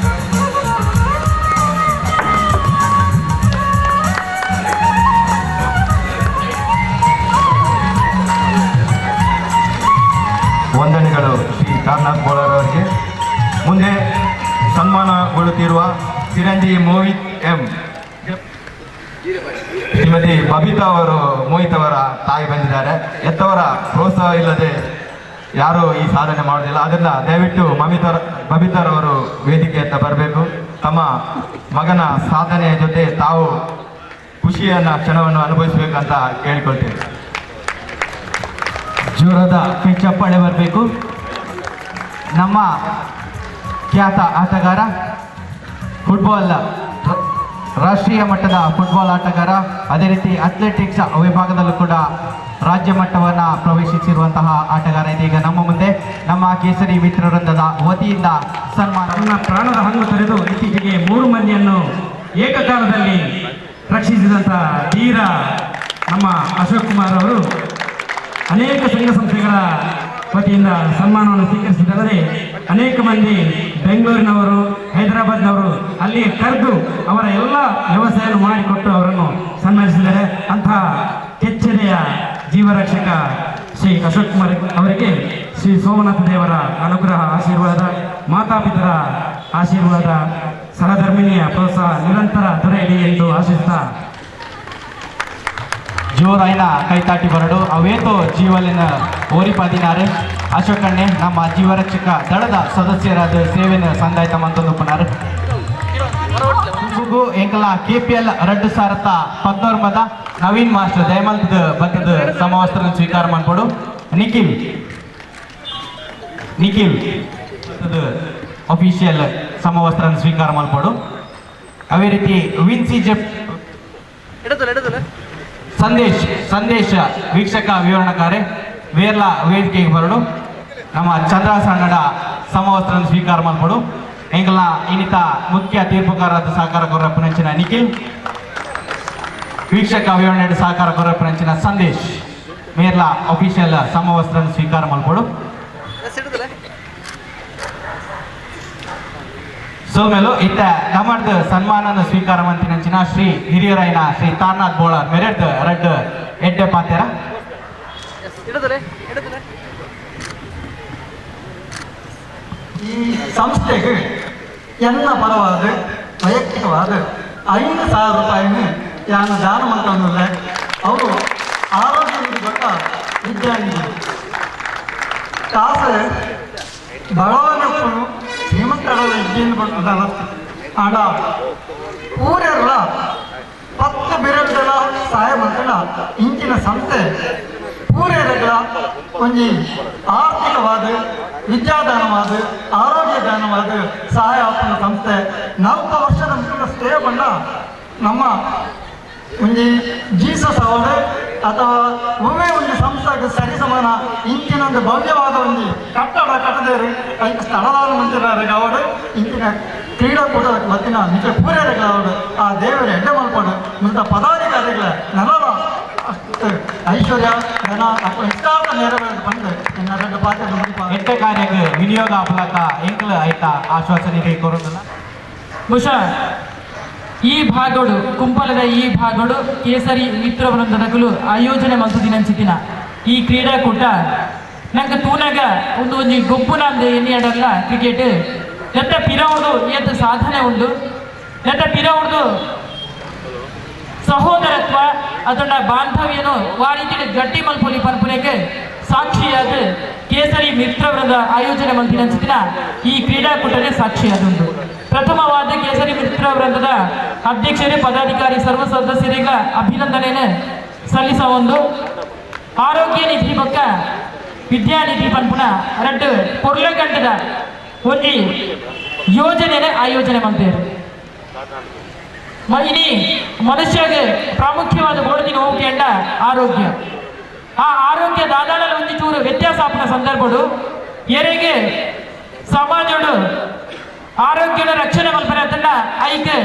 ತಾರನಾಥ್ ಬೋಳರ್ ಅವರಿಗೆ. ಮುಂದೆ ಸನ್ಮಾನಗೊಳ್ಳುತ್ತಿರುವ ಚಿರಂಜೀವಿ ಮೋಹಿತ್ ಎಂ. ಶ್ರೀಮತಿ ಮೋಹಿತ್ ಅವರ ತಾಯಿ ಬಂದಿದ್ದಾರೆ. ಎತ್ತವರ ಪ್ರೋತ್ಸಾಹ ಇಲ್ಲದೆ ಯಾರು ಈ ಸಾಧನೆ ಮಾಡೋದಿಲ್ಲ. ಅದರಿಂದ ದಯವಿಟ್ಟು ಬಬಿತಾರ್ ಅವರು ವೇದಿಕೆಯತ್ತ ಬರಬೇಕು. ತಮ್ಮ ಮಗನ ಸಾಧನೆಯ ಜೊತೆ ತಾವು ಖುಷಿಯನ್ನ ಕ್ಷಣವನ್ನು ಅನುಭವಿಸಬೇಕಂತ ಕೇಳಿಕೊಳ್ತೇವೆ. ಜೋರಾದ ಕೈ ಚಪ್ಪಾಳೆ ಬರಬೇಕು. ನಮ್ಮ ಖ್ಯಾತ ಆಟಗಾರ, ಫುಟ್ಬಾಲ್ ರಾಷ್ಟ್ರೀಯ ಮಟ್ಟದ ಫುಟ್ಬಾಲ್ ಆಟಗಾರ, ಅದೇ ರೀತಿ ಅಥ್ಲೆಟಿಕ್ಸ್ ವಿಭಾಗದಲ್ಲೂ ಕೂಡ ರಾಜ್ಯ ಮಟ್ಟವನ್ನು ಪ್ರವೇಶಿಸಿರುವಂತಹ ಆಟಗಾರ ಇದೀಗ ನಮ್ಮ ಮುಂದೆ ನಮ್ಮ ಕೇಸರಿ ಮಿತ್ರವೃಂದದ ವತಿಯಿಂದ ಸನ್ಮಾನ. ತನ್ನ ಪ್ರಾಣದ ಹಂಗು ತೊರೆದು ಇತ್ತೀಚೆಗೆ 3 ಮಂದಿಯನ್ನು ಏಕಕಾಲದಲ್ಲಿ ರಕ್ಷಿಸಿದಂಥ ಧೀರ ನಮ್ಮ ಅಶೋಕ್ ಕುಮಾರ್ ಅವರು ಅನೇಕ ಸಂಘ ಸಂಸ್ಥೆಗಳ ವತಿಯಿಂದ ಸನ್ಮಾನವನ್ನು ಸ್ವೀಕರಿಸಿದಲ್ಲದೆ ಅನೇಕ ಮಂದಿ ಬೆಂಗಳೂರಿನವರು, ಹೈದರಾಬಾದ್ನವರು ಅಲ್ಲಿ ಕರೆದು ಅವರ ಎಲ್ಲ ವ್ಯವಸ್ಥೆಯನ್ನು ಮಾಡಿಕೊಟ್ಟು ಅವರನ್ನು ಸನ್ಮಾನಿಸಿದ್ದಾರೆ. ಅಂತಹ ಕೆಚ್ಚೆದೆಯ ಜೀವರಕ್ಷಕ ಶ್ರೀ ಅಶೋಕ್ ಕುಮಾರ್ ಅವರಿಗೆ ಶ್ರೀ ಸೋಮನಾಥ ದೇವರ ಅನುಗ್ರಹ, ಆಶೀರ್ವಾದ, ಮಾತಾಪಿತರ ಆಶೀರ್ವಾದ, ಸಹಧರ್ಮಿಣಿಯ ಪ್ರೋತ್ಸಾಹ ನಿರಂತರ ದೊರೆಯಲಿ ಎಂದು ಆಶಿಸ್ತಾ ಜೋರಾಯಿನ ಕೈತಾಟಿ ಬರಡು ಅವೇತೋ ಜೀವಲಿನ ಓರಿಪಾದಿನಾರೆ ಅಶೋಕಣ್ಣೆ ನಮ್ಮ ಜೀವರಕ್ಷಕ ದಳದ ಸದಸ್ಯರಾದ ಸೇವೆನ ಸಂದಾಯಿತ ಮಂತೊಂದು ಪುನಾರ್ ಎಂಕಲ KPL 2019 ಮದ ನವೀನ್ ಮಾಸ್ಟರ್ ದಯಮಂತದ ಬತ್ತದ ಸಮವಸ್ತ್ರ ಸ್ವೀಕಾರ ಮಾಡ್ಕೊಡು. ನಿಖಿಲ್ ಅಫಿಷಿಯಲ್ ಸಮವಸ್ತ್ರ ಸ್ವೀಕಾರ ಮಾಡ್ಕೊಡು. ಅವೇ ರೀತಿ ವಿನ್ಸಿ ಜೆಪ್ ಸಂದೇಶ ವೀಕ್ಷಕ ವಿವರಣಕಾರೆ ವೇರ್ಲ ವೇದಿಕೆಗೆ ಬರಡು. ನಮ್ಮ ಚಂದ್ರ ಸಣ್ಣಡ ಸಮವಸ್ತ್ರ ಸ್ವೀಕಾರ ಮಾಡ್ಕೊಡು. ಎಂಕಲ್ನ ಇನ್ನಿತ ಮುಖ್ಯ ತೀರ್ಪುಗಾರರಾದ ಸಹಕಾರ ಕೊರಪ್ಪನಂಚಿನ ನಿಖಿಲ್, ವೀಕ್ಷಕ ವಿವರಣೆ ಸಹಕಾರ ಕೊರಪ್ಪನಂಚಿನ ಸಂದೇಶ್ ಮೇರ್ಲ ಅಫಿಷಿಯಲ್ ಸಮವಸ್ತ್ರ ಸ್ವೀಕಾರ ಮಾಡ್ಕೊಡು. ಸೋಮೇಲು ಇತ್ತ ನಮ್ಮದ ಸನ್ಮಾನನ ಸ್ವೀಕಾರ ಮಂತಿನಂಚಿನ ಶ್ರೀ ಹಿರಿಯರಾಯನ ಶ್ರೀ ತಾರನಾಥ್ ಬೋಳರ್ ಮೆರೆಡ್ ರೆಡ್ ಎಡ್ಡೆ ಪಾತೆರ ಈ ಸಂಸ್ಥೆಗೆ ಎನ್ನ ಪರವಾದ ವೈಯಕ್ತಿಕವಾದ 5,000 ರೂಪಾಯಿನ ಯಾನು ದಾನ ಮಾಡ್ಕೊಂಡಿಲ್ಲ. ಅವರು ಆರೋಗ್ಯ ಕೊಟ್ಟ ವಿದ್ಯಾರ್ಥಿಗಳು ಕಾಸು ಬಡವನಪ್ಪನು ಶ್ರೀಮಂತರ ವಿದ್ಯೆಯನ್ನು ಕೊಟ್ಟದಲ್ಲ ಆಡ ಊರೆಲ್ಲ 10 ಬಿರಗಳ ಸಹಾಯ ಮಾಡ್ಕೊಂಡ ಇಂಚಿನ ಸಂಸ್ಥೆ ಊರೆರಗಳ ಒಂಜಿ ಆರ್ಥಿಕವಾದ ವಿದ್ಯಾದಾನವಾದ ಆರೋಗ್ಯ ದಾನವಾದ ಸಹಾಯ ಆಪನ ಸಂಸ್ಥೆ 40 ವರ್ಷದ ಮುಂಚಿನ ಸ್ಟೇ ಬಂದ ನಮ್ಮ ಒಂಜಿ ಜೀಸಸ್ ಅವಾರ್ಡ್ ಅಥವಾ ಒಮ್ಮೆ ಒಂದು ಸಂಸ್ಥೆಗೆ ಸರಿಸಮಾನ ಇಂಚಿನ ಒಂದು ಭವ್ಯವಾದ ಒಂದು ಕಟ್ಟಡ ಕಟ್ಟದೇರು ಅದಕ್ಕೆ ಸ್ಥಳದಾನ ಮಂದಿರ ಅವಾರ್ಡ್ ಇಂಚಿನ ಕ್ರೀಡಾಕೂಟ ಮತ್ತಿನ ನಿಜ ಪೂರ್ಯಗಳ ಅವಾರ್ಡ್ ಆ ದೇವರ ಎಡ್ಡೆ ಮಾಡ್ಕೊಂಡು ಮುಂದೆ ಪದಾಧಿಕಾರಿಗಳ ನೆಲದ ಅಷ್ಟು ಐಶ್ವರ್ಯ ಧನ ಅಥವಾ ಇಷ್ಟಾರ್ಥ ನೆರವೇರಿ ಬಂದು ಇನ್ನು 2 ಪಾತ್ರ ಎಡ್ಡೆ ಕಾರ್ಯಕ್ಕೆ ವಿನಿಯೋಗ ಅಪಲಕ ಎಂಕ್ಲ ಆಯ್ತಾ ಆಶ್ವಾಸನೆ ಕೊರೋದಿಲ್ಲ. ಬಹುಶಃ ಈ ಭಾಗಗಳು ಕುಂಪಲದ ಈ ಭಾಗಗಳು ಕೇಸರಿ ಮಿತ್ರವೃಂದದಗಳು ಆಯೋಜನೆ ಮಂತುದಿನಂಚಿತಿನ ಈ ಕ್ರೀಡಾಕೂಟ ನಂಗೆ ತೂನಾಗ ಒಂದು ಗೊಬ್ಬುನ ಅಂದೆ ಎನ್ನಿಯಡಲ್ಲ ಕ್ರಿಕೆಟ್ ಎತ್ತ ಪಿರವಡು ಎದ್ದು ಸಾಧನೆ ಉಂಡು ಎತ್ತ ಪಿರವಡ್ದು ಸಹೋದರತ್ವ ಅದನ್ನ ಬಾಂಧವ್ಯನು ವಾರೀತಿ ಗಟ್ಟಿ ಮಲ್ಪೊಲಿ ಪನ್ಪುನೆಗೆ ಸಾಕ್ಷಿಯಾದ ಕೇಸರಿ ಮಿತ್ರವೃಂದ ಆಯೋಜನೆ ಮಂತಿನಂಚಿನ ಈ ಕ್ರೀಡಾಕೂಟಕ್ಕೆ ಸಾಕ್ಷಿಯಾದುಂಟು. ಪ್ರಥಮವಾದ ಕೇಸರಿ ಮಿತ್ರವೃಂದದ ಅಧ್ಯಕ್ಷರೇ ಪದಾಧಿಕಾರಿ ಸರ್ವ ಸದಸ್ಯರಿಗೆ ಅಭಿನಂದನೆಯನ್ನು ಸಲ್ಲಿಸ ಒಂದು ಆರೋಗ್ಯ ನಿಧಿ ಬೊಕ್ಕ ವಿದ್ಯಾನಿಧಿ ಪನ್ಪುನ 2 ಪೊರ್ಲೆಗಂಟದ ಒಂದು ಯೋಜನೆ ಆಯೋಜನೆ ಮಾಡ್ತೇವೆ. ಇನಿ ಮನುಷ್ಯಗೆ ಪ್ರಾಮುಖ್ಯವಾದ ಗೋಳದಿನ ಹೋಗ್ಯಂಡ ಆರೋಗ್ಯ. ಆ ಆರೋಗ್ಯ ದಾದಾಳಲ್ಲಿ ಒಂದು ಚೂರು ವ್ಯತ್ಯಾಸ ಆಪನ ಸಂದರ್ಭಡು ಎರೆಗೆ ಸಮಾಜಡು ಆರೋಗ್ಯದ ರಕ್ಷಣೆ ಮಲ್ಪರೆ ಅದನ್ನ ಐಕೆ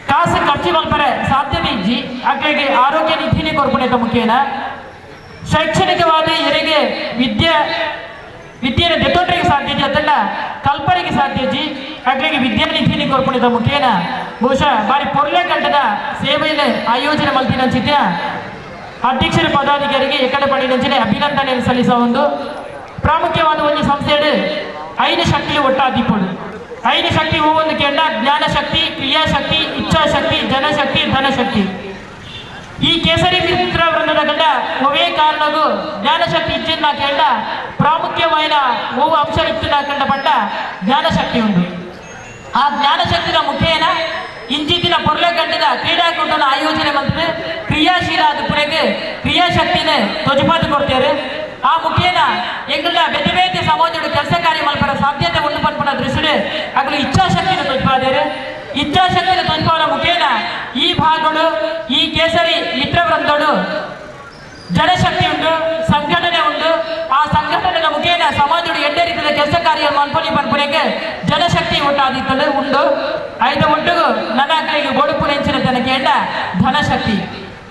ಕಾಸು ಖರ್ಚು ಮಲ್ಪರೆ ಸಾಧ್ಯತೆ ಇಜ್ಜಿ ಆಕೆಗೆ ಆರೋಗ್ಯ ನಿಧಿನೇ ಕೊರ್ಪಣೆ ಮುಖ್ಯನ ಶೈಕ್ಷಣಿಕವಾದ ಎರೆಗೆ ವಿದ್ಯೆನ ದೆತ್ತೊಟ್ಟರಿಗೆ ಸಾಧ್ಯತೆ ಅದನ್ನ ಕಲ್ಪನೆಗೆ ಸಾಧ್ಯಜಿ ಆಕೆಗೆ ವಿದ್ಯಾನಿಧಿನಿ ಕೊರ್ಪಣೆ ಮುಖ್ಯನ ಬಹುಶಃ ಬಾರಿ ಪೊರ್ಲೆ ಗಂಟದ ಸೇವೆಯನ್ನು ಆಯೋಜನೆ ಮಲ್ತಿನಂಚಿದ್ಯ ಅಧ್ಯಕ್ಷರ ಪದಾಧಿಕಾರಿಗೆ ಎಕಡೆ ಪಡಿನಂಚಿನ ಅಭಿನಂದನೆ ಸಲ್ಲಿಸ ಒಂದು ಪ್ರಾಮುಖ್ಯವಾದ ಒಂದು ಸಂಸ್ಥೆಡು 5 ಶಕ್ತಿ ಒಟ್ಟಾದಿಪ್ಪಡು 5 ಶಕ್ತಿ ಒಂದು ಕೇಂದ್ರ ಜ್ಞಾನಶಕ್ತಿ, ಕ್ರಿಯಾಶಕ್ತಿ, ಇಚ್ಛಾಶಕ್ತಿ, ಜನಶಕ್ತಿ, ಧನಶಕ್ತಿ. ಈ ಕೇಸರಿ ಮಿತ್ರ ವೃಂದದ ಗಂಡ ಒವೇ ಕಾರಣಗೂ ಜ್ಞಾನಶಕ್ತಿ ಇಚ್ಚಿನ ಕೇಂದ್ರ ಪ್ರಾಮುಖ್ಯమైన ಅಂಶ ಇಚ್ಚಿನ ಕಂಡ ಪಟ್ಟ ಜ್ಞಾನಶಕ್ತಿ ಉಂಟು. ಆ ಜ್ಞಾನಶಕ್ತಿನ ಮುಖೇನ ಇಂಚಿತ್ತಿನ ಪೊರ್ಲೆ ಗಂಟದ ಕ್ರೀಡಾಕೂಟನ ಆಯೋಜನೆ ಮಾಡಿದ್ರೆ ಕ್ರಿಯಾಶೀಲ ಆದ ಪುರೆಗೆ ಕ್ರಿಯಾಶಕ್ತಿನ ತೊಜಪಾತು ಕೊಡ್ತಾರೆ. ಆ ಮುಖೇನ ಎಂಗಳ ಬೇತೆ ಬೇತೆ ಸಮಾಜದ ಕೆಲಸ ಕಾರ್ಯ ಮಲ್ಪರ ಸಾಧ್ಯತೆ ಉಂಟು ಪನ್ಪನ ದೃಷ್ಟಿ ಆಗಲು ಇಚ್ಛಾಶಕ್ತಿನ ತೊಜಪಾದರೆ. ಇಚ್ಛಾಶಕ್ತಿನ ತೊಜಪಾದ ಮುಖೇನ ಈ ಭಾಗಗಳು ಈ ಕೇಸರಿ ಮಿತ್ರ ವೃಂದಗಳು ಜನಶಕ್ತಿ ಉಂಟು, ಸಂಘಟನೆ ಉಂಟು. ಆ ಸಂಘಟನೆಯ ಮುಖೇನ ಸಮಾಜದ ಎಡ್ಡೆ ರೀತಿಯ ಕೆಲಸ ಕಾರ್ಯ ಮಲ್ಪನಿ ಪನ್ಪುರೆಗೆ ಜನಶಕ್ತಿ ಒಟ್ಟಾದಿತ್ತಲು ಉಂಟು. ಐದು ಒಟ್ಟಿಗೂ ನನ್ನ ಕೈಗೆ ಗೋಡುಪು ನೆಂಚಿನ ತನಕ ಎಂಡ ಧನಶಕ್ತಿ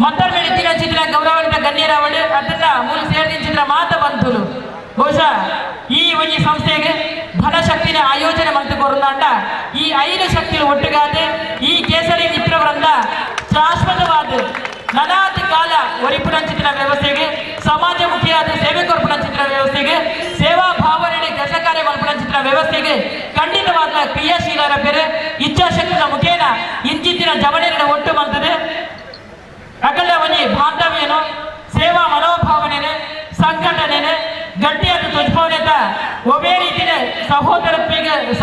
ಮತ್ತೊಮ್ಮೆ ಇತ್ತಿನ ಚಿತ್ರ ಗೌರವಾನ್ವಿತ ಗಣ್ಯರಾವಳು ಅದನ್ನ ಮೂಲ ಸೇರಿಸಿದ್ರ ಮಾತ ಬಂತುಲು. ಬಹುಶಃ ಈ ಒಂದು ಸಂಸ್ಥೆಗೆ ಧನಶಕ್ತಿನ ಆಯೋಜನೆ ಮಾಡ್ತುಕೊರಂದ ಈ 5 ಶಕ್ತಿಗಳು ಒಟ್ಟಿಗಾದ ಈ ಕೇಸರಿ ಮಿತ್ರ ವೃಂದ ಶಾಶ್ವತವಾದ ನನಾದ ಕಾಲ ಒರಿಪುನಂಚಿನ ವ್ಯವಸ್ಥೆಗೆ ಸಮಾಜಮುಖಿಯಾದ ಸೇವೆ ಕೊರ್ಪುನಂಚಿನ ವ್ಯವಸ್ಥೆಗೆ ಸೇವಾ ಭಾವನೆ ಕೆಲಸ ಕಾರ್ಯ ಮಲ್ಪುನಂಚಿನ ವ್ಯವಸ್ಥೆಗೆ ಖಂಡಿತವಾದ ಕ್ರಿಯಾಶೀಲರ ಬೇರೆ ಇಚ್ಛಾಶಕ್ತಿಯ ಮುಖೇನ ಇಂಚಿತ್ತಿನ ಜವನೆಯ ಒಟ್ಟು ಬಂತದೆ. ಅಗಲ ಒಂದು ಬಾಂಧವ್ಯನು ಸೇವಾ ಮನೋಭಾವನೆ ಸಂಘಟನೆ ಗಟ್ಟಿಯಾದ ತುಜ್ಭವನೆತ ಒಬ್ಬೇ ರೀತಿಯ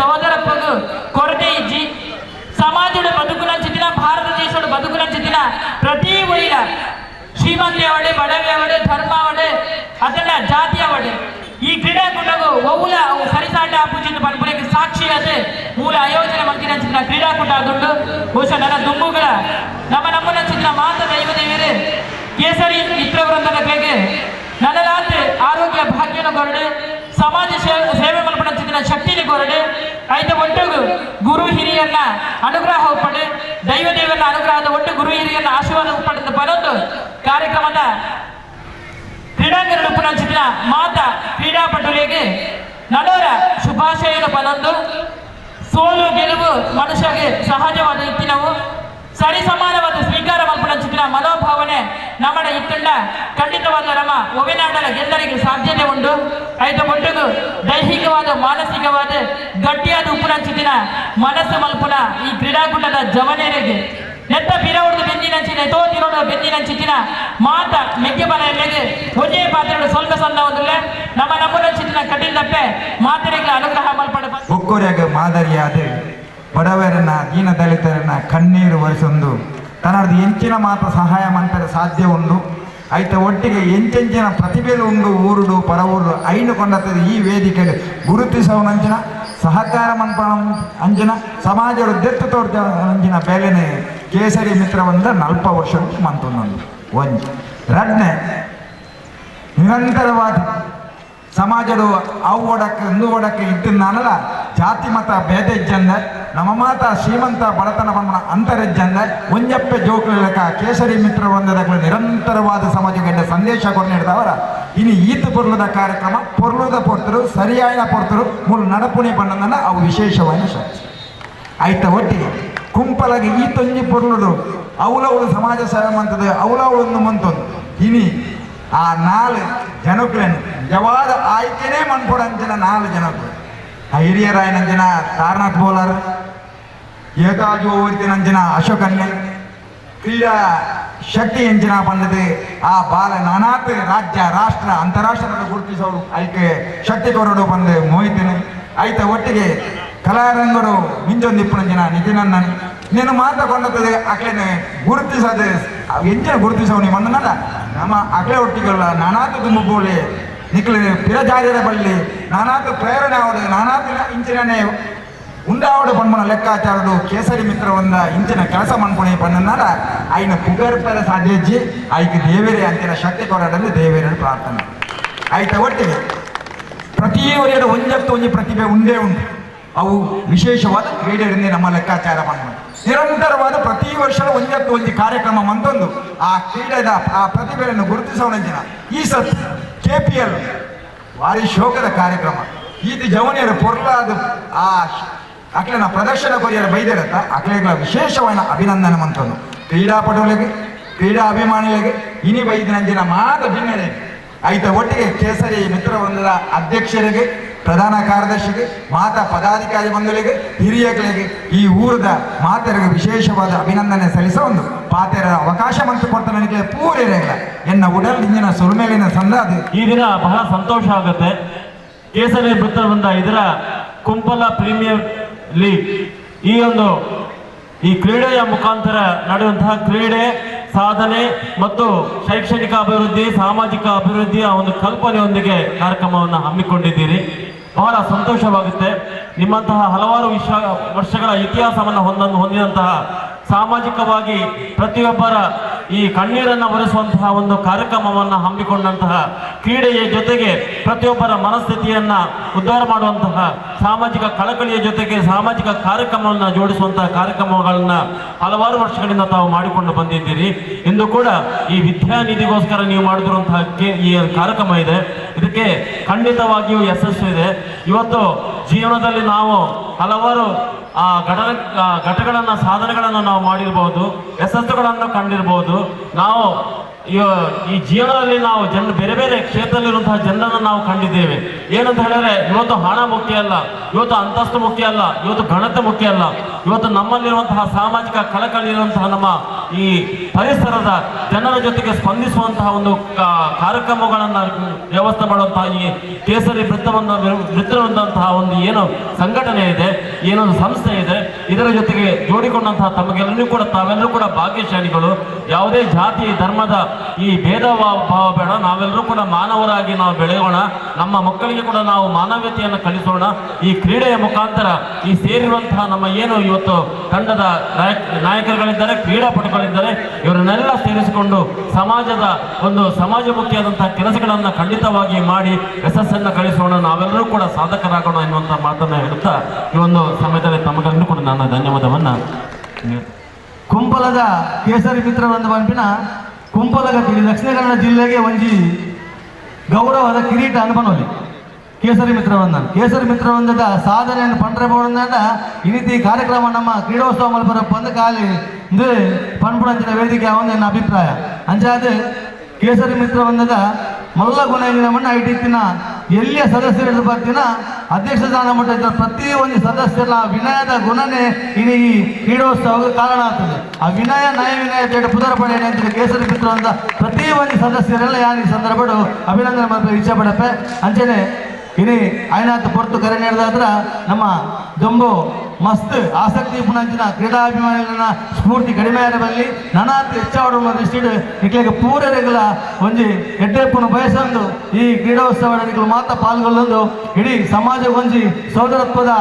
ಸಹೋದರತ್ವಗೂ ಕೊರತೆ ಇಜ್ಜಿ ಸಮಾಜದ ಬದುಕುಲಂಚಿನ ಭಾರತ ದೇಶದ ಬದುಕುಲಂಚಿನ ಪ್ರತಿ ಊರಿನ ಶ್ರೀಮಂತಿ ಅವಡೆ ಬಡವಿ ಅವಡೆ ಧರ್ಮ ಅವಡೆ ಅದನ್ನ ಜಾತಿ ಅವಡೆ ಈ ಕ್ರೀಡಾಕೂಟಗೂ ಒವ್ವುಲ ಸರಿಸಾಟ ಪೂಜಿತ ಪನ್ಪುರಕ್ಕೆ ಸಾಕ್ಷಿಯಾದ ಮೂಲ ಆಯೋಜನೆ ಮಾಡ್ತಿನ ಕ್ರೀಡಾಕೂಟ ಅದುಂಡು. ಬಹುಶಃ ನನ್ನ ದುಮ್ಮುಗಳ ನಮ್ಮನ್ನ ಚಿತ್ರ ಮಾತ ದೈವದೇವಿಯರೇ ಕೇಸರಿ ಮಿತ್ರ ವೃಂದದ ಕೈಗೆ ನನಲಾದ ಆರೋಗ್ಯ ಭಾಗ್ಯನ ಕೊರಡೆ ಸಮಾಜ ಸೇವೆ ಮಲ್ಪನ ಚಿತ್ರ ಶಕ್ತಿನ ಕೊರಡೆ ಐದು ಒಟ್ಟಿಗೂ ಗುರು ಹಿರಿಯರನ್ನ ಅನುಗ್ರಹ ಪಡೆ ದೈವದೇವರನ್ನ ಅನುಗ್ರಹದ ಒಟ್ಟು ಗುರು ಹಿರಿಯರನ್ನ ಆಶೀರ್ವಾದ ಪಡೆದ ಪರೊಂದು ಕಾರ್ಯಕ್ರಮದ ಕ್ರೀಡಾಂಗಣ ಉಪನಂಚಿನ ಮಾತ ಕ್ರೀಡಾಪಟುಗಳಿಗೆ ನನ್ನವರ ಶುಭಾಶಯದ ಪದೊಂದು. ಸೋಲು ಗೆಲುವು ಮನುಷ್ಯಗೆ ಸಹಜವಾದ ಇತ್ತಿನವು ಸರಿ ಸಮಾನವಾದ ಸ್ವೀಕಾರ ಮಲ್ಪನಂಚಿನ ಮನೋಭಾವನೆ ನಮ್ಮಡ ಇತ್ತಂಡ ಖಂಡಿತವಾದ ನಮ್ಮ ಒವೆನಾಡಲ ಗೆಲ್ಲರಿಗೆ ಸಾಧ್ಯತೆ ಉಂಟು. ಐದು ಒಟ್ಟಿಗೂ ದೈಹಿಕವಾದ ಮಾನಸಿಕವಾದ ಗಟ್ಟಿಯಾದ ಉಪನಂಚಿನ ಮನಸ್ಸು ಮಲ್ಪುನ ಈ ಕ್ರೀಡಾಕೂಟದ ಜವನೇರಿಗೆ ನೆತ್ತ ಬೀರ ಹೊಡೆದು ಬೆಂದಿನಂಚಿನ ಎತೋ ತಿರೋಡು ಬೆಂದಿನಂಚಿನ ಮಾತ ಮೆಗ್ಗೆ ಬಲ ಎಲೆಗೆ ಒಂದೇ ಪಾತ್ರೆಗಳು ಸ್ವಲ್ಪ ಸಣ್ಣ ಒಂದಿಲ್ಲ ನಮ್ಮನಂಚಿನ ಕಠಿಣ ತಪ್ಪೆ ಮಾತರೆಗಳ ಅನುಗ್ರಹ ಮಲ್ಪಡ ಒಕ್ಕೊರೆಗೆ ಮಾದರಿಯಾದ ಬಡವರನ್ನ ದೀನ ದಲಿತರನ್ನ ಕಣ್ಣೀರು ಒರೆಸೊಂದು ತನ್ನದು ಎಂಚಿನ ಮಾತ್ರ ಸಹಾಯ ಮಂತರ ಸಾಧ್ಯ ಉಂಡು. ಆಯ್ತ ಒಟ್ಟಿಗೆ ಎಂಚೆಂಚಿನ ಪ್ರತಿಭೆಲು ಉಂಡು ಊರುಡು ಪರವೂರು ಐನು ಕೊಂಡತ್ತದೆ ಈ ವೇದಿಕೆಗೆ ಗುರುತಿಸವನಂಚಿನ ಸಹಕಾರ ಮನ್ಪಣ ಅಂಚಿನ ಸಮಾಜದ ದೆತ್ತು ತೋರ್ತ ಅಂಚಿನ ಬೆಲೆನೆ ಕೇಸರಿ ಮಿತ್ರ ಬಂದ 40 ವರ್ಷ ಮಂತೊಂದು ಒಂಜಿ ರಡ್ನೆ ನಿರಂತರವಾದ ಸಮಾಜಡು ಅವು ಒಡಕ್ಕೆ ಇಂದು ಒಡಕ್ಕೆ ಇದ್ದನ್ನಲ್ಲ ಜಾತಿ ಮತ ಭೇದ ಇಜ್ಜಂದ ನಮ್ಮ ಮಾತ ಶ್ರೀಮಂತ ಬಡತನ ಬಣ್ಣ ಅಂತರಜ್ಜಂದ ಒಂಜಪ್ಪೆ ಜೋಕ್ಲಕ ಕೇಸರಿ ಮಿತ್ರ ಬಂದದಾಗಲೂ ನಿರಂತರವಾದ ಸಮಾಜಕ್ಕೆ ಸಂದೇಶ ಕೊಡ್ನಿಡ್ದವರ ಇನ್ನು ಈತ ಪೊರ್ಲುದ ಕಾರ್ಯಕ್ರಮ ಪೊರ್ಲುದ ಪೊರ್ತರು ಸರಿಯಾದ ಪೊರ್ತರು ಮೂಲ ನಡಪುಣಿ ಬಣ್ಣದನ್ನ ಅವು ವಿಶೇಷವಾಗಿ ಶಕ್ತಿ ಆಯ್ತ ಒಟ್ಟಿಗೆ ಕುಂಪಲಾಗಿ ಈ ತೊಂಜಿ ಪೊರ್ಲುಡು ಅವಳವಳು ಸಮಾಜ ಸೇವೆ ಮಂತದ ಅವಳವಳನ್ನು ಮಂತೊಂದು ಇನಿ ಆ 4 ಜನಕ್ಕೇನು ನಿಜವಾದ ಆಯ್ಕೆನೇ ಮನ್ಪೊಡಂಚಿನ 4 ಜನಕ್ಕಳು ಹಿರಿಯರಾಯನಂಚಿನ ತಾರನಾಥ್ ಬೋಲರ್ ಏಕಾಜು ಓರ್ತಿನಂಚಿನ ಅಶೋಕನ್ಯ ಕ್ರೀಡಾ ಶಕ್ತಿ ಎಂಚಿನ ಬಂದದೆ ಆ ಬಾಲ ನಾನಾತ್ ರಾಜ್ಯ ರಾಷ್ಟ್ರ ಅಂತಾರಾಷ್ಟ್ರದ ಗುರುತಿಸೋರು ಆಯ್ಕೆ ಶಕ್ತಿ ಕೊರಡು ಬಂದು ಮೋಹಿತೇನೆ ಆಯ್ತ ಒಟ್ಟಿಗೆ ಕಲಾರಂಗರು ಮಿಂಜೊಂದಿಪ್ಪುನಂಚಿನ ನಿತಿನನ್ನ ನೀನು ಮಾತಕೊಂಡತ್ತದೆ ಅಕ್ಲೇನೆ ಗುರುತಿಸದೆ ಎಂಚಿನ ಗುರುತಿಸೋನಿ ಬಂದನಲ್ಲ ನಮ್ಮ ಅಕ್ಲೆ ಒಟ್ಟಿಗೆಲ್ಲ ನಾನಾತ್ ತುಂಬಬೋಲೆ ನಿಕ್ಲೆ ಪಿರಜಾರ್ಯರ ಬಳ್ಳಿ ನಾನಾತ್ ಪ್ರೇರಣೆ ಅವಡು ನಾನಾತ್ ಇಂಚಿನೇ ಉಂಡಾವಡು ಪನ್ಮನ ಲೆಕ್ಕಾಚಾರದು ಕೇಸರಿ ಮಿತ್ರ ಒಂದ ಇಂಚಿನ ಕೆಲಸ ಮನ್ಪುಣಿ ಪನ್ನನಾರ ಆಯ್ನ ಪುಗರ್ಪದ ಸಾಧ್ಯಜ್ಜಿ ಆಯ್ಕೆ ದೇವೇರೆ ಅಂಚಿನ ಶಕ್ತಿ ಕೊರಡಲ್ಲಿ ದೇವೇರ ಪ್ರಾರ್ಥನೆ ಆಯ್ತ ಒಟ್ಟಿಗೆ ಪ್ರತಿಯೊಂದು ಒಂಜತ್ತು ಒಂಜಿ ಪ್ರತಿಭೆ ಉಂಡೇ ಉಂಟು ಅವು ವಿಶೇಷವಾದ ಕ್ರೀಡೆಯಿಂದ ನಮ್ಮ ಲೆಕ್ಕಾಚಾರ ಮನ್ಪುಣ ನಿರಂತರವಾದ ಪ್ರತಿ ವರ್ಷ ಒಂಜತ್ತು ಒಂಜಿ ಕಾರ್ಯಕ್ರಮ ಮಂತೊಂದು ಆ ಕ್ರೀಡೆದ ಆ ಪ್ರತಿಭೆಯನ್ನು ಗುರುತಿಸೋಣಂಜಿನ ಈ ಸತ್ KPL ಭಾರಿ ಶೋಕದ ಕಾರ್ಯಕ್ರಮ ಈತಿ ಜವನಿಯರ ಪೊರ್ಲಾದ ಆ ಅಕ್ಲೆನ ಪ್ರದರ್ಶನ ಕೊರಿಯರ ಬೈದಿರತ್ತ ಅಕ್ಲೆಗಳ ವಿಶೇಷವಾದ ಅಭಿನಂದನೆ ಮಂತೊಂದು ಕ್ರೀಡಾಪಟುಗಳಿಗೆ ಕ್ರೀಡಾ ಅಭಿಮಾನಿಗಳಿಗೆ ಇನಿ ಬೈದಿನಂಜಿನ ಮಾತ ಭಿನ್ನನೆ ಐತ ಒಟ್ಟಿಗೆ ಕೇಸರಿ ಮಿತ್ರವೃಂದದ ಅಧ್ಯಕ್ಷರಿಗೆ, ಪ್ರಧಾನ ಕಾರ್ಯದರ್ಶಿಗೆ, ಮಾತಾ ಪದಾಧಿಕಾರಿ ಬಂಧುಗಳಿಗೆ, ಹಿರಿಯಗಳಿಗೆ, ಈ ಊರದ ಮಾತೆಯರಿಗೆ ವಿಶೇಷವಾದ ಅಭಿನಂದನೆ ಸಲ್ಲಿಸ ಒಂದು ಪಾತೆರ ಅವಕಾಶ ಮಂತು ಕೊಡ್ತ ನನಗೆ ಪೂರಿರಂಗ ಎನ್ನ ಉಡಲ್ ಇಂಜಿನ ಸುರುಮೇಲಿನ ಸಂದಾದ ಈ ದಿನ ಬಹಳ ಸಂತೋಷ ಆಗುತ್ತೆ. ಕೇಸರಿ ಮಿತ್ರವೃಂದ ಇದರ ಕುಂಪಲ ಪ್ರೀಮಿಯರ್ ಲೀಗ್ ಈ ಕ್ರೀಡೆಯ ಮುಖಾಂತರ ನಡೆಯುವಂತಹ ಕ್ರೀಡೆ ಸಾಧನೆ ಮತ್ತು ಶೈಕ್ಷಣಿಕ ಅಭಿವೃದ್ಧಿ, ಸಾಮಾಜಿಕ ಅಭಿವೃದ್ಧಿಯ ಒಂದು ಕಲ್ಪನೆಯೊಂದಿಗೆ ಕಾರ್ಯಕ್ರಮವನ್ನು ಹಮ್ಮಿಕೊಂಡಿದ್ದೀರಿ. ಬಹಳ ಸಂತೋಷವಾಗುತ್ತೆ. ನಿಮ್ಮಂತಹ ಹಲವಾರು ವರ್ಷಗಳ ಇತಿಹಾಸವನ್ನು ಹೊಂದಿದಂತಹ, ಸಾಮಾಜಿಕವಾಗಿ ಪ್ರತಿಯೊಬ್ಬರ ಈ ಕಣ್ಣೀರನ್ನು ಒರೆಸುವಂತಹ ಒಂದು ಕಾರ್ಯಕ್ರಮವನ್ನು ಹಮ್ಮಿಕೊಂಡಂತಹ, ಕ್ರೀಡೆಯ ಜೊತೆಗೆ ಪ್ರತಿಯೊಬ್ಬರ ಮನಸ್ಥಿತಿಯನ್ನು ಉದ್ಧಾರ ಮಾಡುವಂತಹ, ಸಾಮಾಜಿಕ ಕಳಕಳಿಯ ಜೊತೆಗೆ ಸಾಮಾಜಿಕ ಕಾರ್ಯಕ್ರಮವನ್ನು ಜೋಡಿಸುವಂತಹ ಕಾರ್ಯಕ್ರಮಗಳನ್ನು ಹಲವಾರು ವರ್ಷಗಳಿಂದ ತಾವು ಮಾಡಿಕೊಂಡು ಬಂದಿದ್ದೀರಿ. ಇಂದು ಕೂಡ ಈ ವಿದ್ಯಾನಿಧಿಗೋಸ್ಕರ ನೀವು ಮಾಡಿದಿರುವಂತಹ ಈ ಕಾರ್ಯಕ್ರಮ ಇದೆ. ಇದಕ್ಕೆ ಖಂಡಿತವಾಗಿಯೂ ಯಶಸ್ಸು ಇದೆ. ಇವತ್ತು ಜೀವನದಲ್ಲಿ ನಾವು ಹಲವಾರು ಘಟಗಳನ್ನು, ಸಾಧನೆಗಳನ್ನು ನಾವು ಮಾಡಿರ್ಬೋದು, ಯಶಸ್ಸುಗಳನ್ನು ಕಂಡಿರ್ಬೋದು. ನಾವು ಈ ಜೀವನದಲ್ಲಿ ನಾವು ಬೇರೆ ಬೇರೆ ಕ್ಷೇತ್ರದಲ್ಲಿರುವಂತಹ ಜನರನ್ನು ನಾವು ಕಂಡಿದ್ದೇವೆ. ಏನಂತ ಹೇಳಿದ್ರೆ, ಇವತ್ತು ಹಣ ಮುಖ್ಯ ಅಲ್ಲ, ಇವತ್ತು ಅಂತಸ್ತು ಮುಖ್ಯ ಅಲ್ಲ, ಇವತ್ತು ಘನತೆ ಮುಖ್ಯ ಅಲ್ಲ. ಇವತ್ತು ನಮ್ಮಲ್ಲಿರುವಂತಹ ಸಾಮಾಜಿಕ ಕಳಕಳಿ ಇರುವಂತಹ ನಮ್ಮ ಈ ಪರಿಸರದ ಜನರ ಜೊತೆಗೆ ಸ್ಪಂದಿಸುವಂತಹ ಒಂದು ಕಾರ್ಯಕ್ರಮಗಳನ್ನು ವ್ಯವಸ್ಥೆ ಮಾಡುವಂತಹ ಈ ಕೇಸರಿ ವೃತ್ತವಂತಹ ಒಂದು ಏನು ಸಂಘಟನೆ ಇದೆ, ಏನೊಂದು ಸಂಸ್ಥೆ ಇದೆ, ಇದರ ಜೊತೆಗೆ ಜೋಡಿಕೊಂಡಂತಹ ತಾವೆಲ್ಲರೂ ಕೂಡ ಭಾಗ್ಯಶಾಲಿಗಳು. ಯಾವುದೇ ಜಾತಿ ಧರ್ಮದ ಈ ಭೇದ ಭಾವ ಬೇಡ. ನಾವೆಲ್ಲರೂ ಕೂಡ ಮಾನವರಾಗಿ ನಾವು ಬೆಳೆಯೋಣ. ನಮ್ಮ ಮಕ್ಕಳಿಗೆ ಕೂಡ ನಾವು ಮಾನವೀಯತೆಯನ್ನು ಕಲಿಸೋಣ. ಈ ಕ್ರೀಡೆಯ ಮುಖಾಂತರ ಈ ಸೇರಿರುವಂತಹ ನಮ್ಮ ಏನು ಇವತ್ತು ತಂಡದ ನಾಯಕರುಗಳಿದ್ದಾರೆ, ಕ್ರೀಡಾಪಟುಗಳಿದ್ದಾರೆ, ಇವರನ್ನೆಲ್ಲ ಸೇರಿಸಿಕೊಂಡು ಸಮಾಜದ ಒಂದು ಸಮಾಜಮುಖಿಯಾದಂತಹ ಕೆಲಸಗಳನ್ನು ಖಂಡಿತವಾಗಿ ಮಾಡಿ ಯಶಸ್ಸನ್ನು ಗಳಿಸೋಣ. ನಾವೆಲ್ಲರೂ ಕೂಡ ಸಾಧಕರಾಗೋಣ ಎನ್ನುವಂಥ ಮಾತನ್ನು ಹೇಳುತ್ತಾ ಈ ಒಂದು ಸಮಯದಲ್ಲಿ ತಮಗೆಲ್ಲರೂ ಕೂಡ ನನ್ನ ಧನ್ಯವಾದವನ್ನು. ಕುಂಪಲದ ಕೇಸರಿ ಮಿತ್ರವೃಂದ ಪಂಪಿನ ಕುಂಪಲಗ ದಕ್ಷಿಣ ಕನ್ನಡ ಜಿಲ್ಲೆಗೆ ಒಂಜಿ ಗೌರವದ ಕಿರೀಟ ಅನುಪನೊಲಿ ಕೇಸರಿ ಮಿತ್ರವೃಂದದ ಸಾಧನೆಯನ್ನು ಪಂಡ್ರಬೋಡ ಇನಿತಿ ಕಾರ್ಯಕ್ರಮ ನಮ್ಮ ಕ್ರೀಡೋತ್ಸವ ಮಲ್ಪರ ಬಂದ ಕಾಲಿ ಪಂಪುಣಂಚಿನ ವೇದಿಕೆ ಅವನ ನನ್ನ ಅಭಿಪ್ರಾಯ ಅಂಚಾದ ಕೇಸರಿ ಮಿತ್ರವೃಂದದ ಮಲ್ಲ ಗುಣ ಮಣ್ಣ ಐಟಿತ್ತಿನ ಎಲ್ಲಿಯ ಸದಸ್ಯರ ಬರ್ತಿನ ಅಧ್ಯಕ್ಷ ಸ್ಥಾನ ಮಟ್ಟ ಪ್ರತಿ ಒಂದು ಸದಸ್ಯರ ವಿನಯದ ಗುಣನೇ ಇನ್ನು ಈ ಕ್ರೀಡೋತ್ಸವಕ್ಕೆ ಕಾರಣ ಆಗ್ತದೆ. ಆ ವಿನಯ ವಿನಯ ಪುದರ ಪಡೆಯಣೆ ಅಂತ ಕೇಸರಿ ಮಿತ್ರವೃಂದ ಪ್ರತಿ ಒಂದು ಸದಸ್ಯರೆಲ್ಲ ಯಾರು ಈ ಸಂದರ್ಭಡು ಅಭಿನಂದನೆ ಮಾಡ್ಬೇಕು ಇಚ್ಛೆ ಪಡಪ್ಪೆ ಅಂಚನೆ ಇನಿ ಆಯ್ನಾತ್ ಪೊರ್ತು ಕರೆ ನೀಡಿದಾದ್ರ ನಮ್ಮ ಜಂಬು ಮಸ್ತ್ ಆಸಕ್ತಿ ಪುನಂಚಿನ ಕ್ರೀಡಾಭಿಮಾನಿಗಳ ಸ್ಫೂರ್ತಿ ಕಡಿಮೆ ಇರಬಲ್ಲಿ ನನಾತ್ ಹೆಚ್ಚಾವಡು ದೃಷ್ಟಿಡು ಇಕ್ಲಿಗೆ ಪೂರರೆಗಳ ಒಂಜಿ ಎಡ್ಡೆಪ್ಪನ ಬಯಸೊಂದು ಈ ಕ್ರೀಡೋತ್ಸವ ಮಾತ್ರ ಪಾಲ್ಗೊಳ್ಳೊಂದು ಇಡೀ ಸಮಾಜ ಒಂಜಿ ಸೋದರತ್ವದ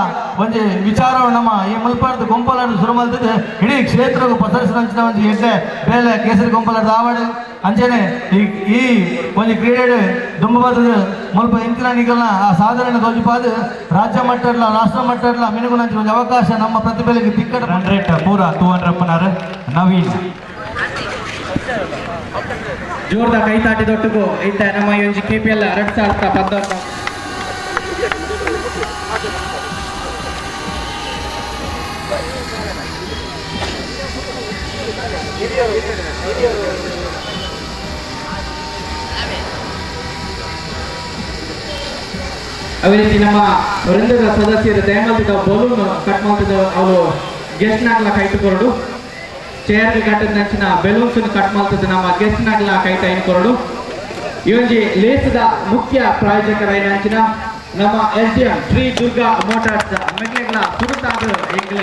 ಒಂಜಿ ವಿಚಾರವನ್ನು ನಮ್ಮ ಈ ಮುಲ್ಪಾಡದ ಗೊಂಪಲಾಡು ಶುರು ಮಾಡ್ತಿದ್ದೆ ಇಡೀ ಕ್ಷೇತ್ರಕ್ಕೂ ಪಸರಿಸಿದಂಚಿನ ಒಂಜಿ ಎಡ್ಡೆ ಬೇಲೆ ಕೇಸರಿ ಗೊಂಪಲಾದ ಆವಾಡು ಅಂಚನೆ ಈ ಒಂದು ಕ್ರೀಡೆ ದುಂಬಬಾದ ಮುಲ್ಪ ಇಂಚಿನ ನಿಗಲ್ನ ಆ ಸಾಧನೆ ತೋಜಿಪಾದ ರಾಜ್ಯ ಮಟ್ಟಡ್ಲ ರಾಷ್ಟ್ರ ಮಟ್ಟಡ್ಲ ಮಿನುಗುನಂಚಿನ ಒಂದು ಅವಕಾಶ ನಮ್ಮ ಪ್ರತಿಭೆಗೆ ತಿಕ್ಕಟ 100 ಪೂರ 200 ನವೀನ್ ಜೋರ್ದ ಕೈತಾಟಿ ದೊಟ್ಟುಗು ಇಂತ ನಮ್ಮ ಒಂಜಿ KPL 2019 ಅದೇ ರೀತಿ ನಮ್ಮ ವೃಂದದ ಸದಸ್ಯರು ದಯಮಾಡಿದ ಬಲೂನ್ ಕಟ್ ಮಾಡ್ತಿದ್ದ ಅವರು ಗೆಸ್ಟ್ ನಾಗ್ಲ ಕೈಟುಕೊರಡು ಚೇರ್ ಕಟ್ಟಿದ ನಂಚಿನ ಬೆಲೂನ್ಸ್ ಕಟ್ ಮಾಡ್ತಿದ್ದ ನಮ್ಮ ಗೆಸ್ಟ್ ನಾಗ್ಲ ಕೈಟ ಇನ್ಕೊರಡು ಇವೊಂಜಿ ಲೇಸದ ಮುಖ್ಯ ಪ್ರಾಯೋಜಕರಾಯಿನ ನಮ್ಮ SDM ಶ್ರೀ ದುರ್ಗಾ ಮೋಟಾರ್ಸ್ ಮೆಗ್ಲೆಗಳ ಸುರುತಾದ ಎಂಗ್ಲ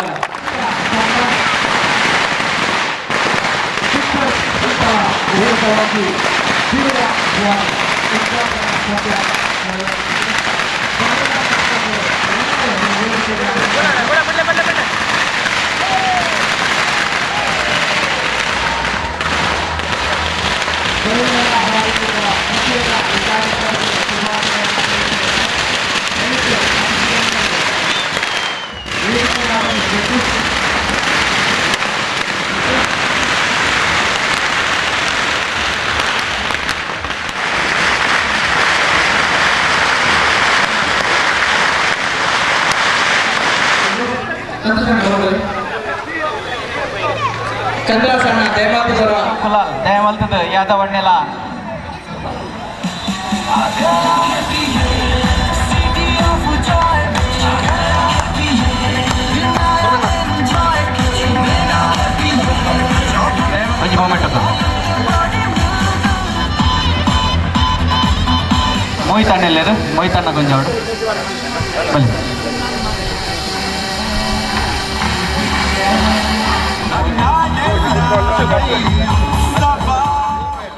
ಚಂದ್ರಸಣ್ಣ ದಯಮಾಡಿದರ ದಯಮಲ್ತದ ಯಾದವಣ್ಣೆಲ ಒಂದು ಮೊಮೆಂಟ್ ಅದು ಮೋಹಿತ್ ಅಣ್ಣ ಎಲ್ಲರು ಮೋಹಿತ್ ಅಣ್ಣ ಗೊಂಜಾವಡು ಬನ್ನಿ